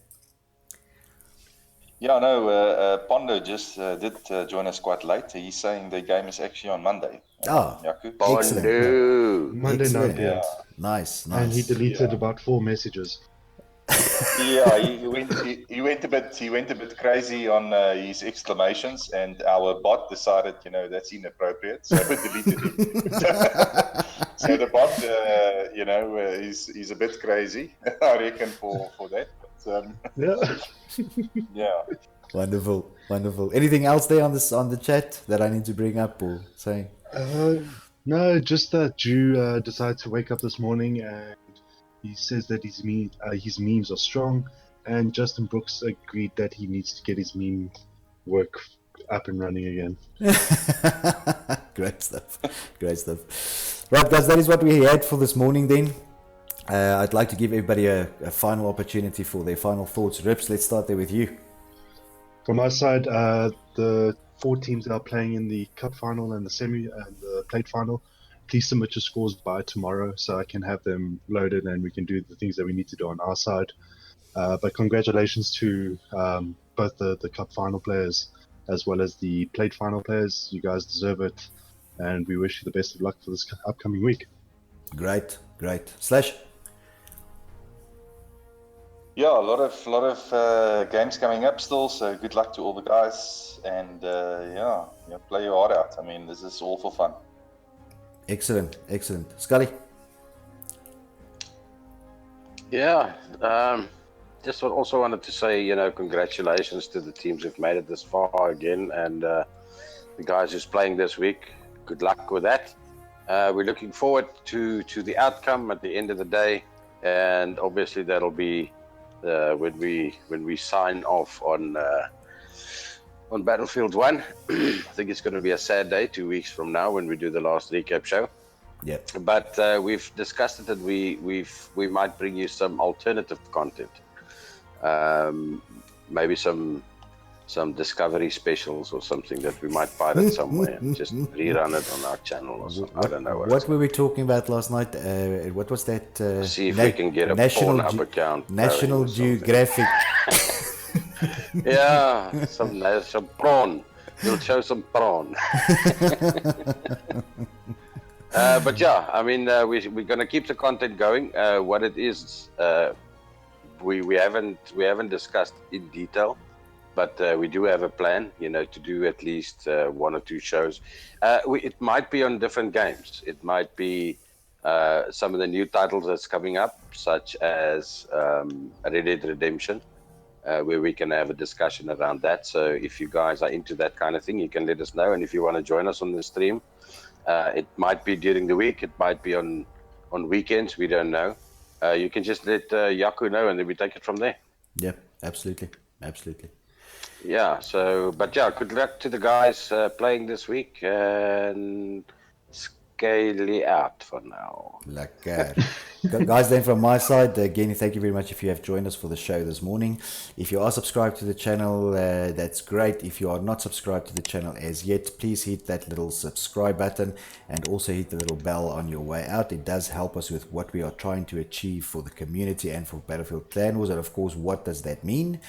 Yeah, no, Pondo just did join us quite late. He's saying the game is actually on Monday. Yaku. Excellent. Monday Excellent. 9 p.m. Yeah. Nice. And he deleted about 4 messages. Yeah, he went a bit crazy on his exclamations, and our bot decided, that's inappropriate, so it deleted it. So the bot, is a bit crazy, I reckon, for that. But, yeah. Wonderful. Anything else there on the chat that I need to bring up or say? No, just that Jew decided to wake up this morning and he says that his memes are strong, and Justin Brooks agreed that he needs to get his meme work up and running again. Great stuff. Right, guys, that is what we had for this morning then. I'd like to give everybody a final opportunity for their final thoughts. Rips, let's start there with you. From my side, the 4 teams that are playing in the cup final and the semi and the plate final, please submit your scores by tomorrow so I can have them loaded and we can do the things that we need to do on our side. But congratulations to both the cup final players as well as the plate final players. You guys deserve it, and we wish you the best of luck for this upcoming week. Great. Slash? Yeah, a lot of games coming up still, so good luck to all the guys, and play your heart out. I mean, this is all for fun. Excellent. Scully? Yeah, just also wanted to say, congratulations to the teams who've made it this far again, and the guys who's playing this week. Good luck with that. We're looking forward to the outcome at the end of the day, and obviously that'll be when we sign off on Battlefield 1. I think it's going to be a sad day 2 weeks from now when we do the last recap show. Yeah. But we've discussed it that we might bring you some alternative content. Maybe some some Discovery specials or something that we might pirate somewhere and just rerun it on our channel or something. I don't know What were we talking about last night? What was that? See if we can get a Pornhub account. National going or something. Geographic. Yeah, some prawn. We'll show some prawn. But yeah, I mean, we're going to keep the content going. What it is, we haven't discussed in detail, but we do have a plan, you know, to do at least 1 or 2 shows. It might be on different games. It might be some of the new titles that's coming up, such as Red Dead Redemption, where we can have a discussion around that. So if you guys are into that kind of thing, you can let us know. And if you want to join us on the stream, it might be during the week, it might be on weekends, we don't know. You can just let Yaku know, and then we take it from there. Yeah, absolutely. Yeah, so, but yeah, good luck to the guys playing this week, and scaly out for now. Lekker. Guys, then from my side, again, thank you very much if you have joined us for the show this morning. If you are subscribed to the channel, that's great. If you are not subscribed to the channel as yet, please hit that little subscribe button and also hit the little bell on your way out. It does help us with what we are trying to achieve for the community and for Battlefield Clan Wars. And of course, what does that mean?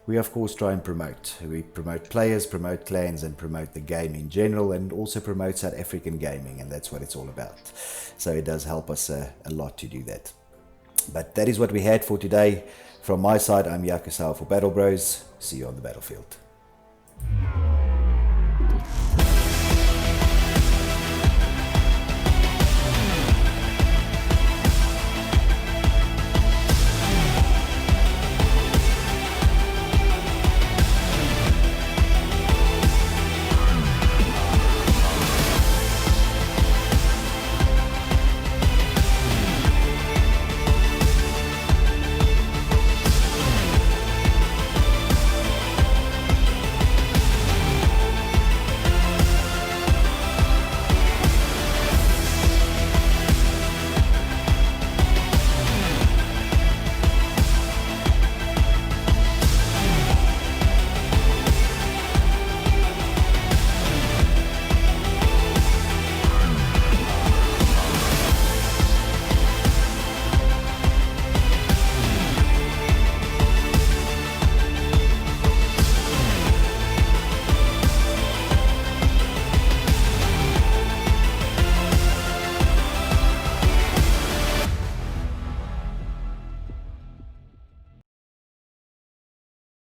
We of course try and promote. We promote players, promote clans, and promote the game in general, and also promote South African gaming, and that's what it's all about. So it does help us a lot to do that. But that is what we had for today. From my side, I'm Yaku Sau for Battle Bros. See you on the battlefield.